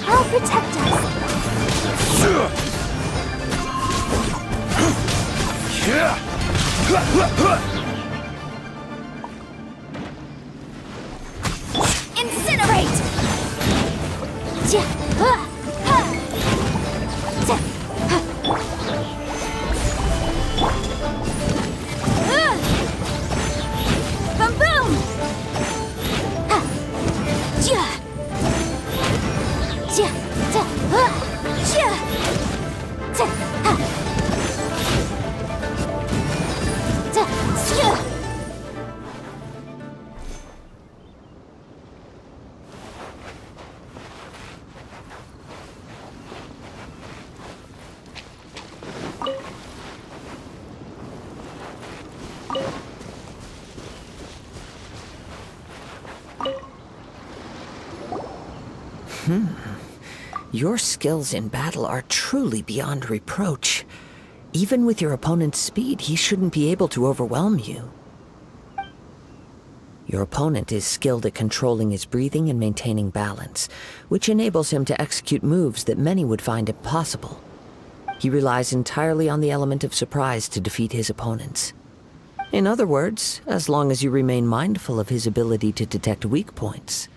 I'll protect Incinerate! Boom boom! Your skills in battle are truly beyond reproach. Even with your opponent's speed, he shouldn't be able to overwhelm you. Your opponent is skilled at controlling his breathing and maintaining balance, which enables him to execute moves that many would find impossible. He relies entirely on the element of surprise to defeat his opponents. In other words, as long as you remain mindful of his ability to detect weak points,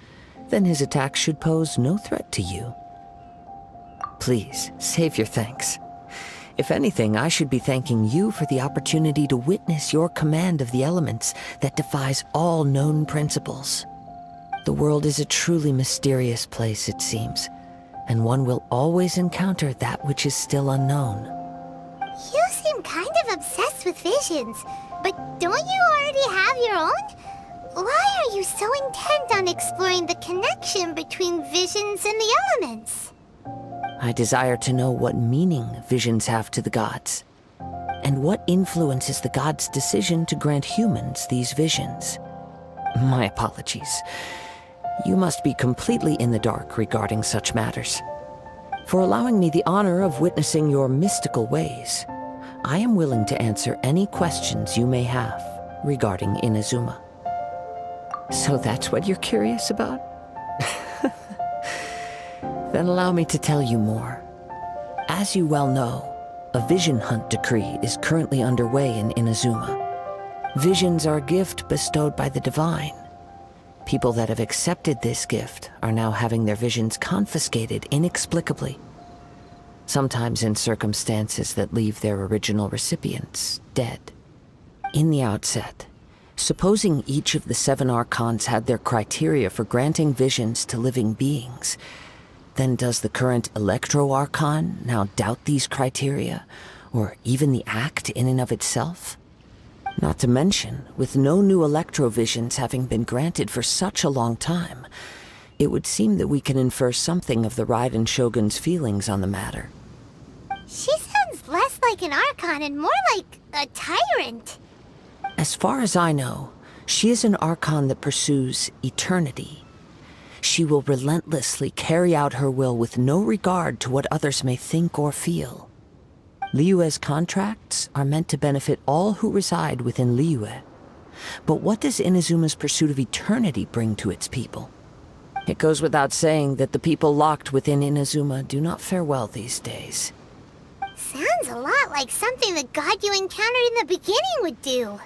then his attacks should pose no threat to you. Please, save your thanks. If anything, I should be thanking you for the opportunity to witness your command of the elements that defies all known principles. The world is a truly mysterious place, it seems, and one will always encounter that which is still unknown. You seem kind of obsessed with visions, but don't you already have your own? Why are you so intent on exploring the connection between visions and the elements? I desire to know what meaning visions have to the gods, and what influences the gods' decision to grant humans these visions. My apologies. You must be completely in the dark regarding such matters. For allowing me the honor of witnessing your mystical ways, I am willing to answer any questions you may have regarding Inazuma. So that's what you're curious about? Then allow me to tell you more. As you well know, a vision hunt decree is currently underway in Inazuma. Visions are a gift bestowed by the divine. People that have accepted this gift are now having their visions confiscated inexplicably, sometimes in circumstances that leave their original recipients dead. In the outset, supposing each of the 7 archons had their criteria for granting visions to living beings, then does the current Electro-Archon now doubt these criteria, or even the act in and of itself? Not to mention, with no new Electro-Visions having been granted for such a long time, it would seem that we can infer something of the Raiden Shogun's feelings on the matter. She sounds less like an Archon and more like a tyrant. As far as I know, she is an Archon that pursues eternity. She will relentlessly carry out her will with no regard to what others may think or feel. Liyue's contracts are meant to benefit all who reside within Liyue. But what does Inazuma's pursuit of eternity bring to its people? It goes without saying that the people locked within Inazuma do not fare well these days. Sounds a lot like something the god you encountered in the beginning would do.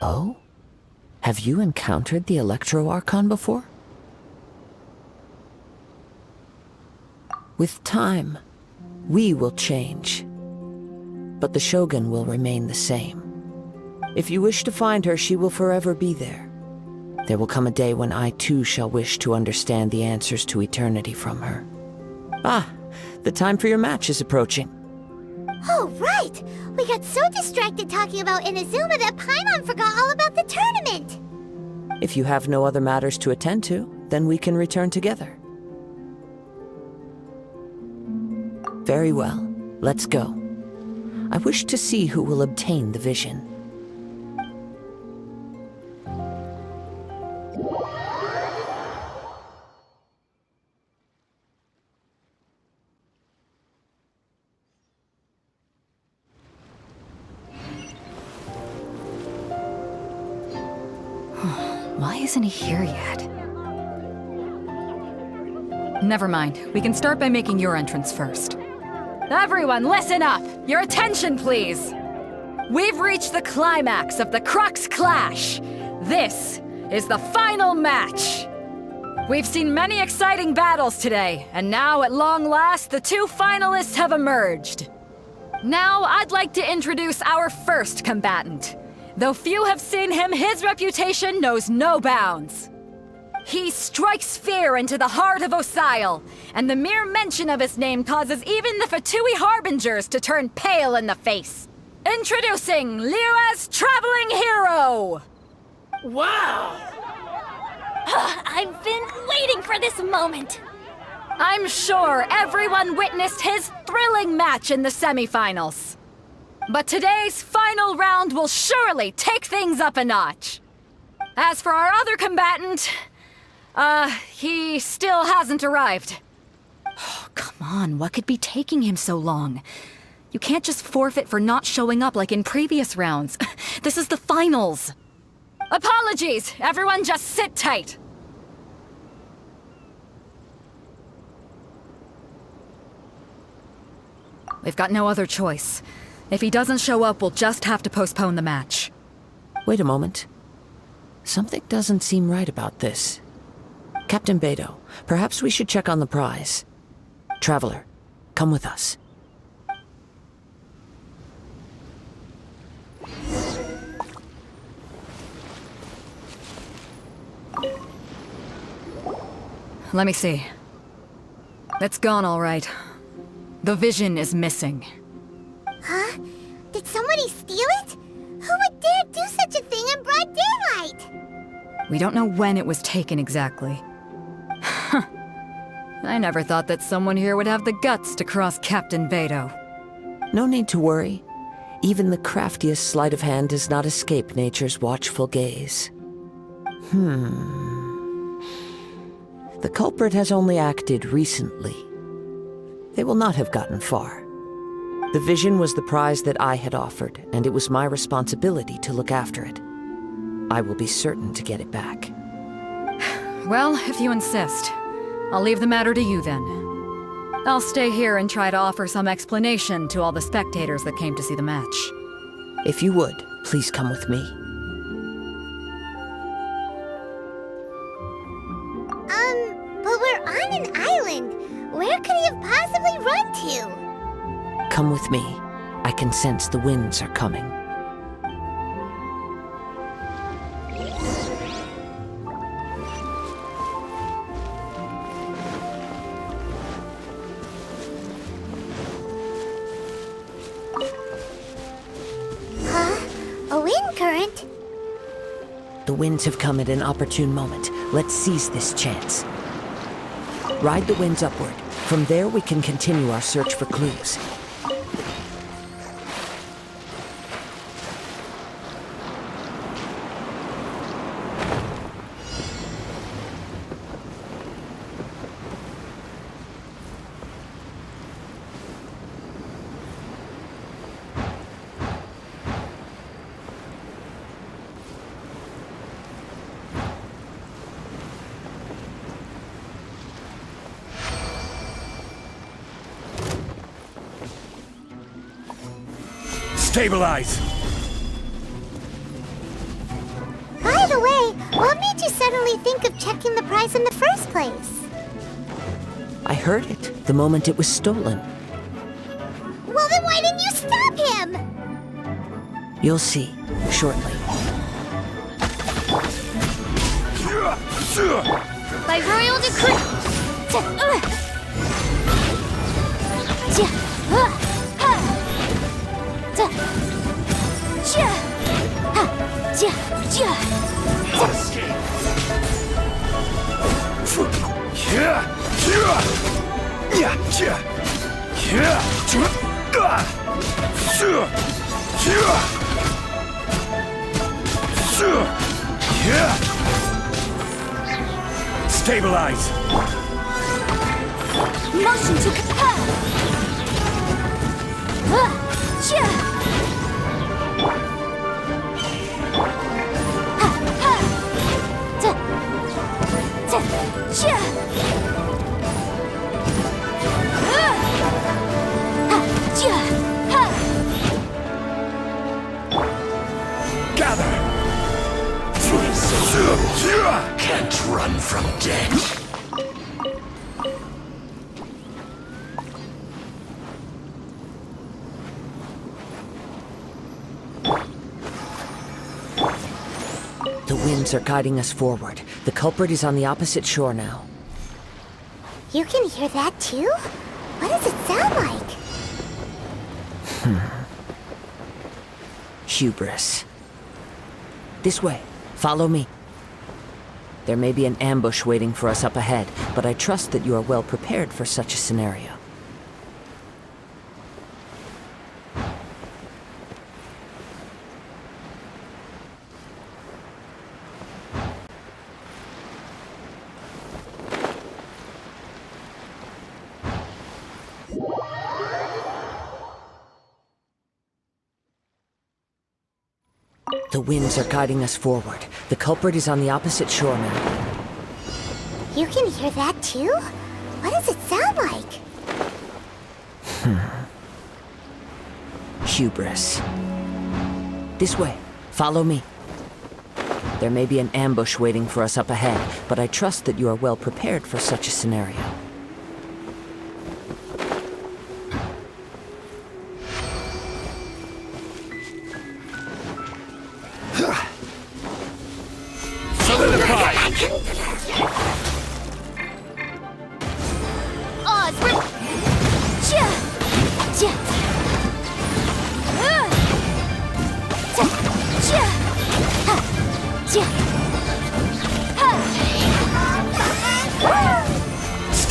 Oh? Have you encountered the Electro Archon before? With time, we will change. But the Shogun will remain the same. If you wish to find her, she will forever be there. There will come a day when I too shall wish to understand the answers to eternity from her. Ah, the time for your match is approaching. Oh, right! We got so distracted talking about Inazuma that Paimon forgot all about the tournament! If you have no other matters to attend to, then we can return together. Very well, let's go. I wish to see who will obtain the vision. Why isn't he here yet? Never mind. We can start by making your entrance first. Everyone, listen up! Your attention, please! We've reached the climax of the Crux Clash! This is the final match! We've seen many exciting battles today, and now, at long last, the two finalists have emerged. Now, I'd like to introduce our first combatant. Though few have seen him, his reputation knows no bounds. He strikes fear into the heart of Osile, and the mere mention of his name causes even the Fatui Harbingers to turn pale in the face. Introducing Liyue's Traveling Hero! Wow! I've been waiting for this moment. I'm sure everyone witnessed his thrilling match in the semifinals. But today's final round will surely take things up a notch. As for our other combatant, he still hasn't arrived. Oh, come on, what could be taking him so long? You can't just forfeit for not showing up like in previous rounds. This is the finals. Apologies, everyone just sit tight. We've got no other choice. If he doesn't show up, we'll just have to postpone the match. Wait a moment. Something doesn't seem right about this. Captain Beidou, perhaps we should check on the prize. Traveler, come with us. Let me see. It's gone all right. The vision is missing. Huh? Did somebody steal it? Who would dare do such a thing in broad daylight? We don't know when it was taken exactly. I never thought that someone here would have the guts to cross Captain Beidou. No need to worry. Even the craftiest sleight of hand does not escape nature's watchful gaze. The culprit has only acted recently. They will not have gotten far. The vision was the prize that I had offered, and it was my responsibility to look after it. I will be certain to get it back. Well, if you insist, I'll leave the matter to you then. I'll stay here and try to offer some explanation to all the spectators that came to see the match. If you would, please come with me. But we're on an island. Where could he have possibly run to? Come with me. I can sense the winds are coming. A wind current? The winds have come at an opportune moment. Let's seize this chance. Ride the winds upward. From there, we can continue our search for clues. Stabilize! By the way, what made you suddenly think of checking the prize in the first place? I heard it the moment it was stolen. Well, then why didn't you stop him? You'll see shortly. By royal decree. Stabilize! Motion to Gather! Can't run from death. The winds are guiding us forward. The culprit is on the opposite shore now. You can hear that too? What does it sound like? Hubris. This way. Follow me. There may be an ambush waiting for us up ahead, but I trust that you are well prepared for such a scenario. The winds are guiding us forward. The culprit is on the opposite shore now. You can hear that too? What does it sound like? Hubris. This way. Follow me. There may be an ambush waiting for us up ahead, but I trust that you are well prepared for such a scenario.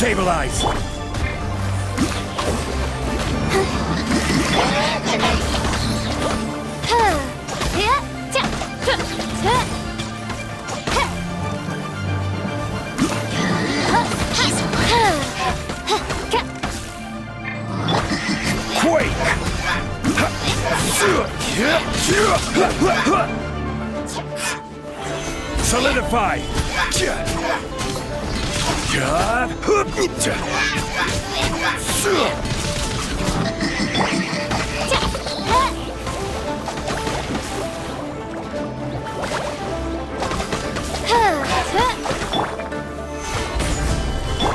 Stabilize! Quake! Solidify!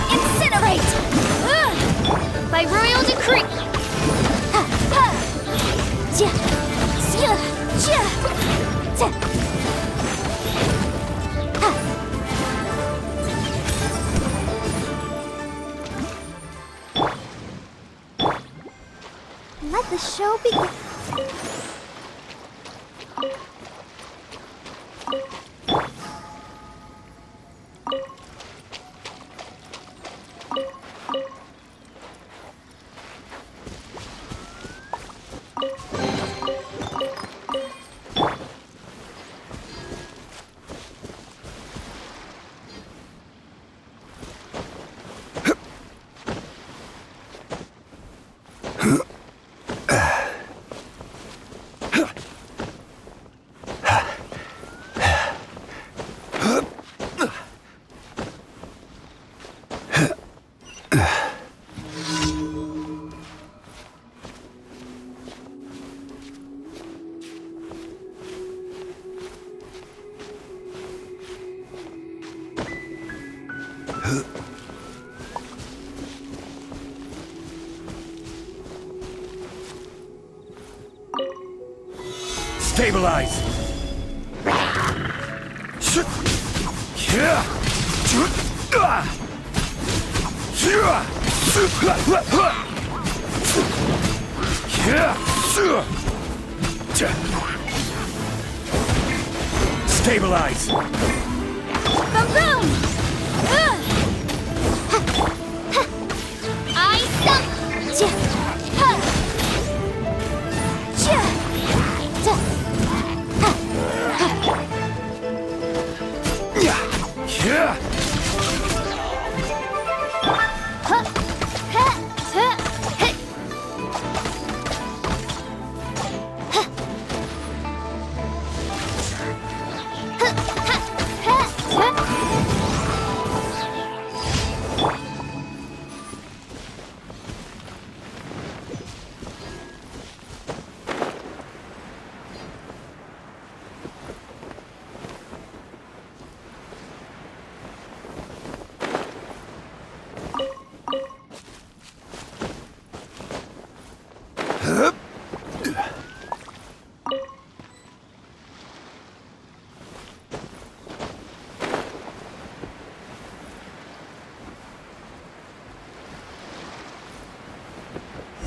incinerate! By royal decree. Let the show begin. Stabilize! Stabilize! Boom boom! Ice up!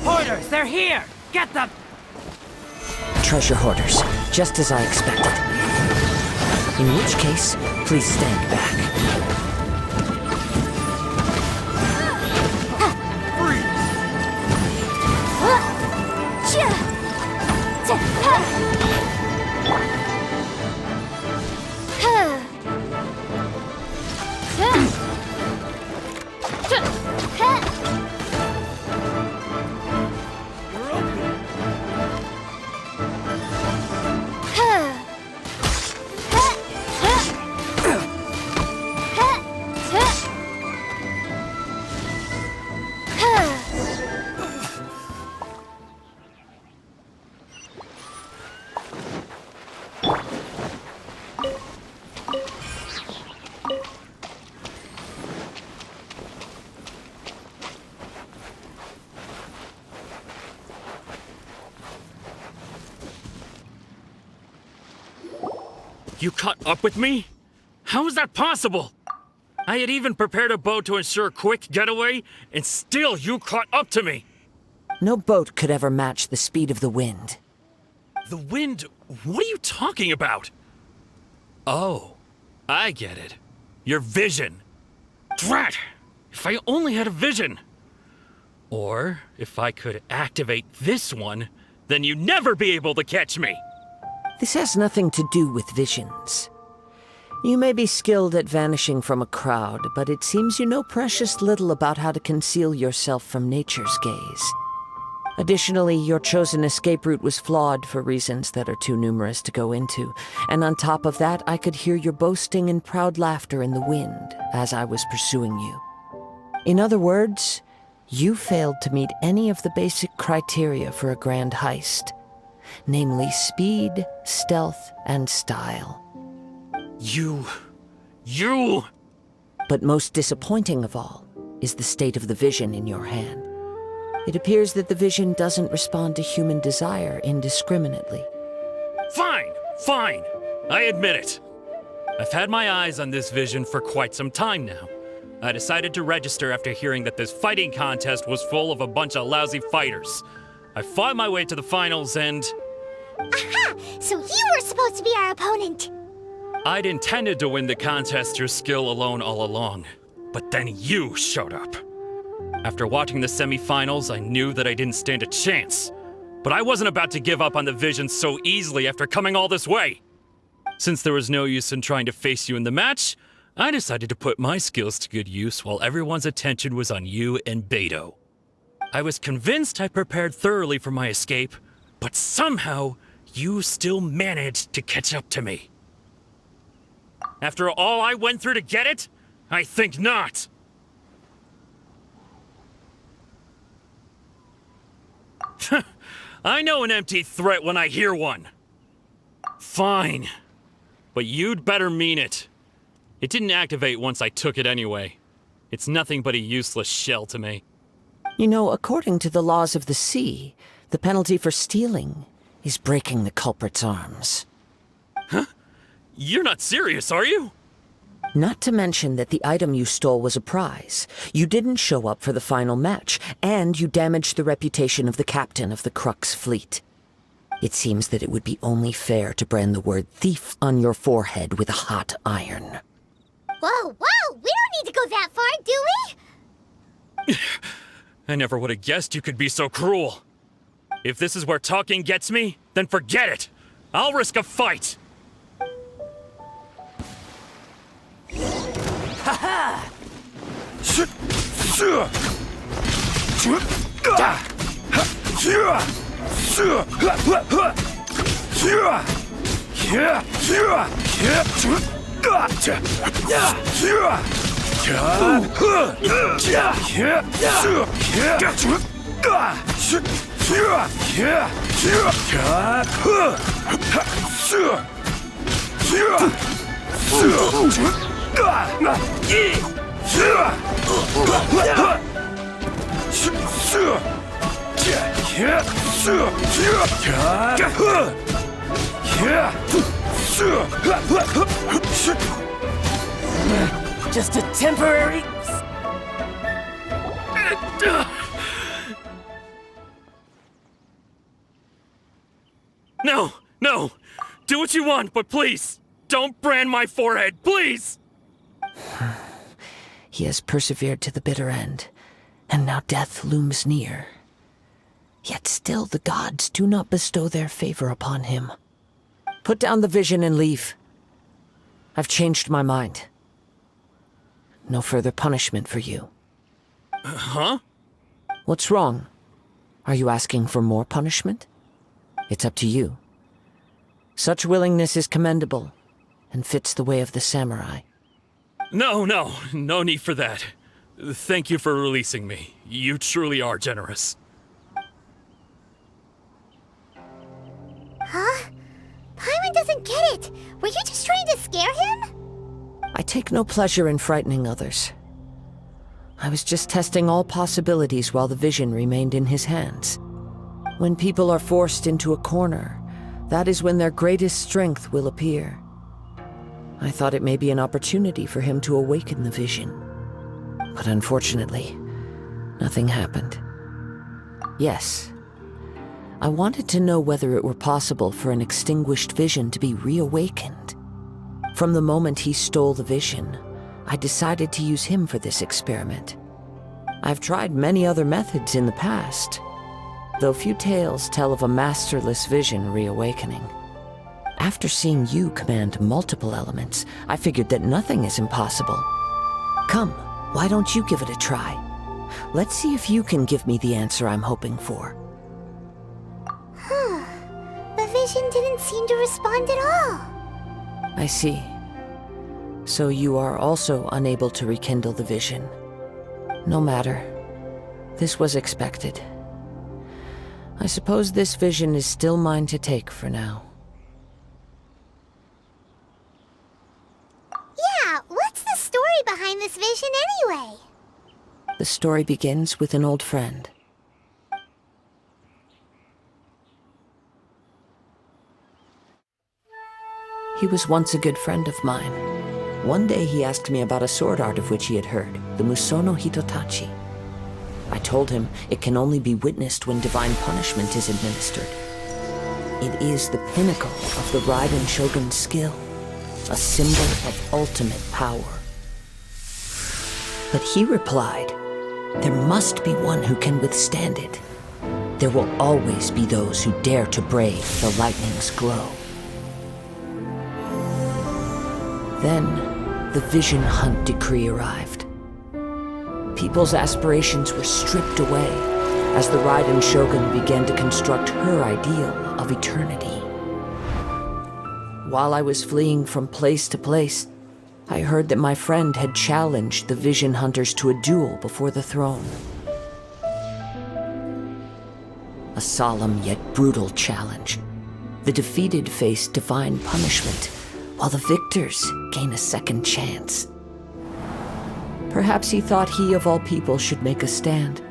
Hoarders, they're here! Get them! Treasure hoarders, just as I expected. In which case, please stand back. You caught up with me? How is that possible? I had even prepared a boat to ensure a quick getaway, and still you caught up to me! No boat could ever match the speed of the wind. The wind? What are you talking about? Oh, I get it. Your vision. Drat! If I only had a vision! Or, if I could activate this one, then you'd never be able to catch me! This has nothing to do with visions. You may be skilled at vanishing from a crowd, but it seems you know precious little about how to conceal yourself from nature's gaze. Additionally, your chosen escape route was flawed for reasons that are too numerous to go into, and on top of that, I could hear your boasting and proud laughter in the wind as I was pursuing you. In other words, you failed to meet any of the basic criteria for a grand heist. Namely speed, stealth, and style. You... But most disappointing of all is the state of the vision in your hand. It appears that the vision doesn't respond to human desire indiscriminately. Fine. I admit it. I've had my eyes on this vision for quite some time now. I decided to register after hearing that this fighting contest was full of a bunch of lousy fighters. I fought my way to the finals and... Aha! So you were supposed to be our opponent! I'd intended to win the contest through skill alone all along, but then you showed up. After watching the semi-finals, I knew that I didn't stand a chance. But I wasn't about to give up on the vision so easily after coming all this way. Since there was no use in trying to face you in the match, I decided to put my skills to good use while everyone's attention was on you and Beto. I was convinced I prepared thoroughly for my escape, but somehow, you still managed to catch up to me. After all I went through to get it? I think not. I know an empty threat when I hear one. Fine. But you'd better mean it. It didn't activate once I took it anyway. It's nothing but a useless shell to me. You know, according to the laws of the sea, the penalty for stealing is breaking the culprit's arms. Huh? You're not serious, are you? Not to mention that the item you stole was a prize. You didn't show up for the final match, and you damaged the reputation of the captain of the Crux fleet. It seems that it would be only fair to brand the word thief on your forehead with a hot iron. Whoa, whoa! We don't need to go that far, do we? I never would have guessed you could be so cruel. If this is where talking gets me, then forget it. I'll risk a fight. Ha-ha! Just a temporary... No, no. Do what you want, but please, don't brand my forehead, please! He has persevered to the bitter end, and now death looms near. Yet still the gods do not bestow their favor upon him. Put down the vision and leave. I've changed my mind. No further punishment for you. Huh? What's wrong? Are you asking for more punishment? It's up to you. Such willingness is commendable, and fits the way of the samurai. No need for that. Thank you for releasing me. You truly are generous. Huh? Paimon doesn't get it. Were you just trying to scare him? I take no pleasure in frightening others. I was just testing all possibilities while the vision remained in his hands. When people are forced into a corner, that is when their greatest strength will appear. I thought it may be an opportunity for him to awaken the vision. But unfortunately, nothing happened. Yes, I wanted to know whether it were possible for an extinguished vision to be reawakened. From the moment he stole the vision, I decided to use him for this experiment. I've tried many other methods in the past, though few tales tell of a masterless vision reawakening. After seeing you command multiple elements, I figured that nothing is impossible. Come, why don't you give it a try? Let's see if you can give me the answer I'm hoping for. The vision didn't seem to respond at all. I see. So you are also unable to rekindle the vision. No matter. This was expected. I suppose this vision is still mine to take for now. Yeah, what's the story behind this vision anyway? The story begins with an old friend. He was once a good friend of mine. One day he asked me about a sword art of which he had heard, the Musono Hitotachi. I told him it can only be witnessed when divine punishment is administered. It is the pinnacle of the Raiden Shogun's skill, a symbol of ultimate power. But he replied, there must be one who can withstand it. There will always be those who dare to brave the lightning's glow. Then, the Vision Hunt decree arrived. People's aspirations were stripped away as the Raiden Shogun began to construct her ideal of eternity. While I was fleeing from place to place, I heard that my friend had challenged the Vision Hunters to a duel before the throne. A solemn yet brutal challenge. The defeated face divine punishment, while the victors gain a second chance. Perhaps he thought he of all people should make a stand.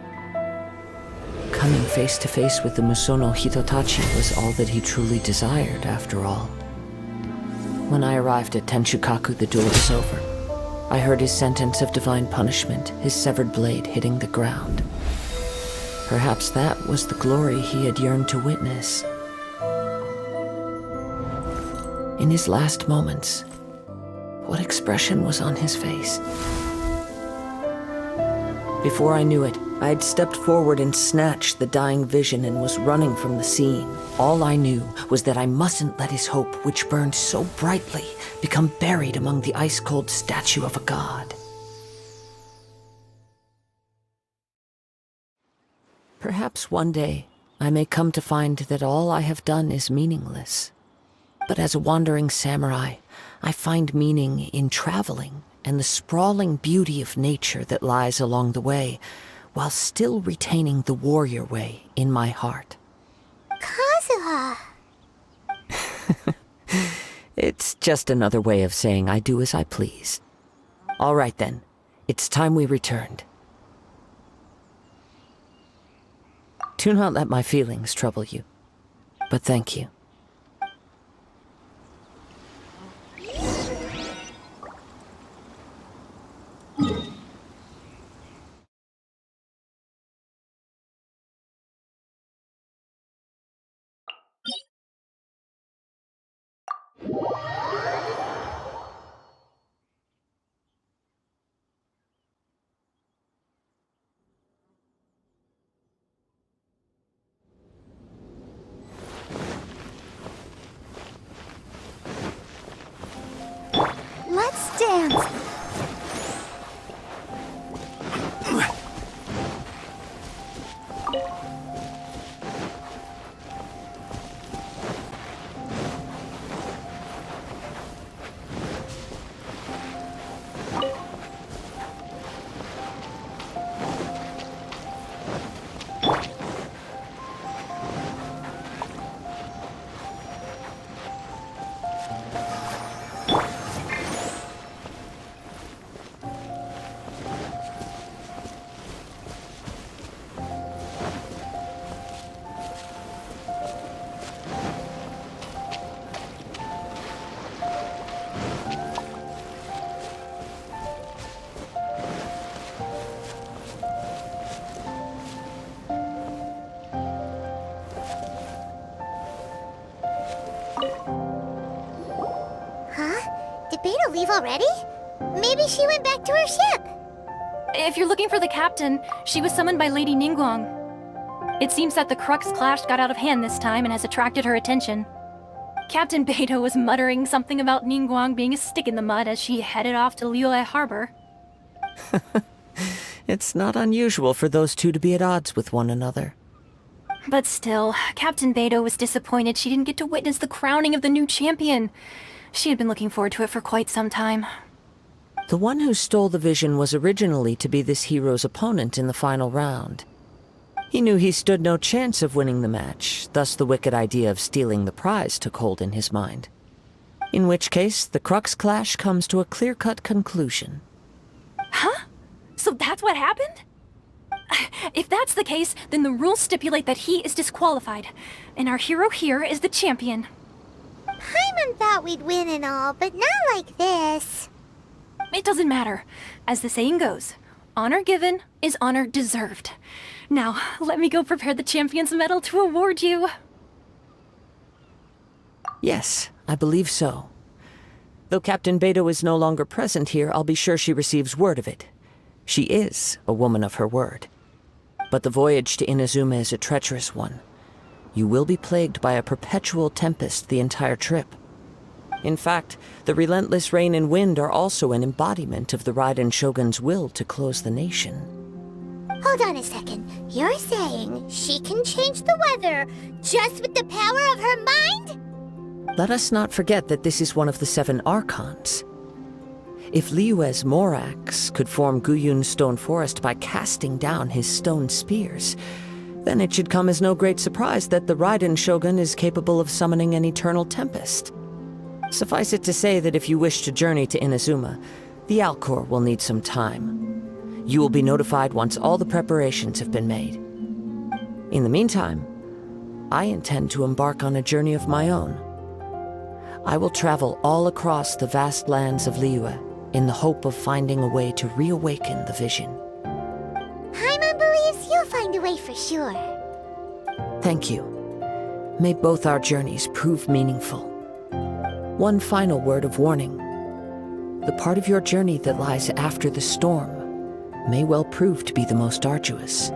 coming face to face with the Musono Hitotachi was all that he truly desired, after all. When I arrived at Tenshukaku, the duel was over. I heard his sentence of divine punishment, his severed blade hitting the ground. Perhaps that was the glory he had yearned to witness. In his last moments, what expression was on his face? Before I knew it, I had stepped forward and snatched the dying vision and was running from the scene. All I knew was that I mustn't let his hope, which burned so brightly, become buried among the ice-cold statue of a god. Perhaps one day I may come to find that all I have done is meaningless. But as a wandering samurai, I find meaning in traveling and the sprawling beauty of nature that lies along the way, while still retaining the warrior way in my heart. Kazuha! It's just another way of saying I do as I please. All right then, it's time we returned. Do not let my feelings trouble you, but thank you. Let's dance! Did Beta leave already? Maybe she went back to her ship. If you're looking for the captain, she was summoned by Lady Ningguang. It seems that the Crux clash got out of hand this time and has attracted her attention. Captain Beto was muttering something about Ningguang being a stick in the mud as she headed off to Liyue Harbor. It's not unusual for those two to be at odds with one another. But still, Captain Beto was disappointed she didn't get to witness the crowning of the new champion. She had been looking forward to it for quite some time. The one who stole the vision was originally to be this hero's opponent in the final round. He knew he stood no chance of winning the match, thus the wicked idea of stealing the prize took hold in his mind. In which case, the Crux clash comes to a clear-cut conclusion. Huh? So that's what happened? If that's the case, then the rules stipulate that he is disqualified, and our hero here is the champion. Paimon thought we'd win and all, but not like this. It doesn't matter. As the saying goes, honor given is honor deserved. Now, let me go prepare the champion's medal to award you. Yes, I believe so. Though Captain Beto is no longer present here, I'll be sure she receives word of it. She is a woman of her word. But the voyage to Inazuma is a treacherous one. You will be plagued by a perpetual tempest the entire trip. In fact, the relentless rain and wind are also an embodiment of the Raiden Shogun's will to close the nation. Hold on a second. You're saying she can change the weather just with the power of her mind? Let us not forget that this is one of the 7 Archons. If Liyue's Morax could form Guyun's stone forest by casting down his stone spears, then it should come as no great surprise that the Raiden Shogun is capable of summoning an eternal tempest. Suffice it to say that if you wish to journey to Inazuma, the Alcor will need some time. You will be notified once all the preparations have been made. In the meantime, I intend to embark on a journey of my own. I will travel all across the vast lands of Liyue in the hope of finding a way to reawaken the vision. Paimon believes you'll find a way for sure. Thank you. May both our journeys prove meaningful. One final word of warning. The part of your journey that lies after the storm may well prove to be the most arduous.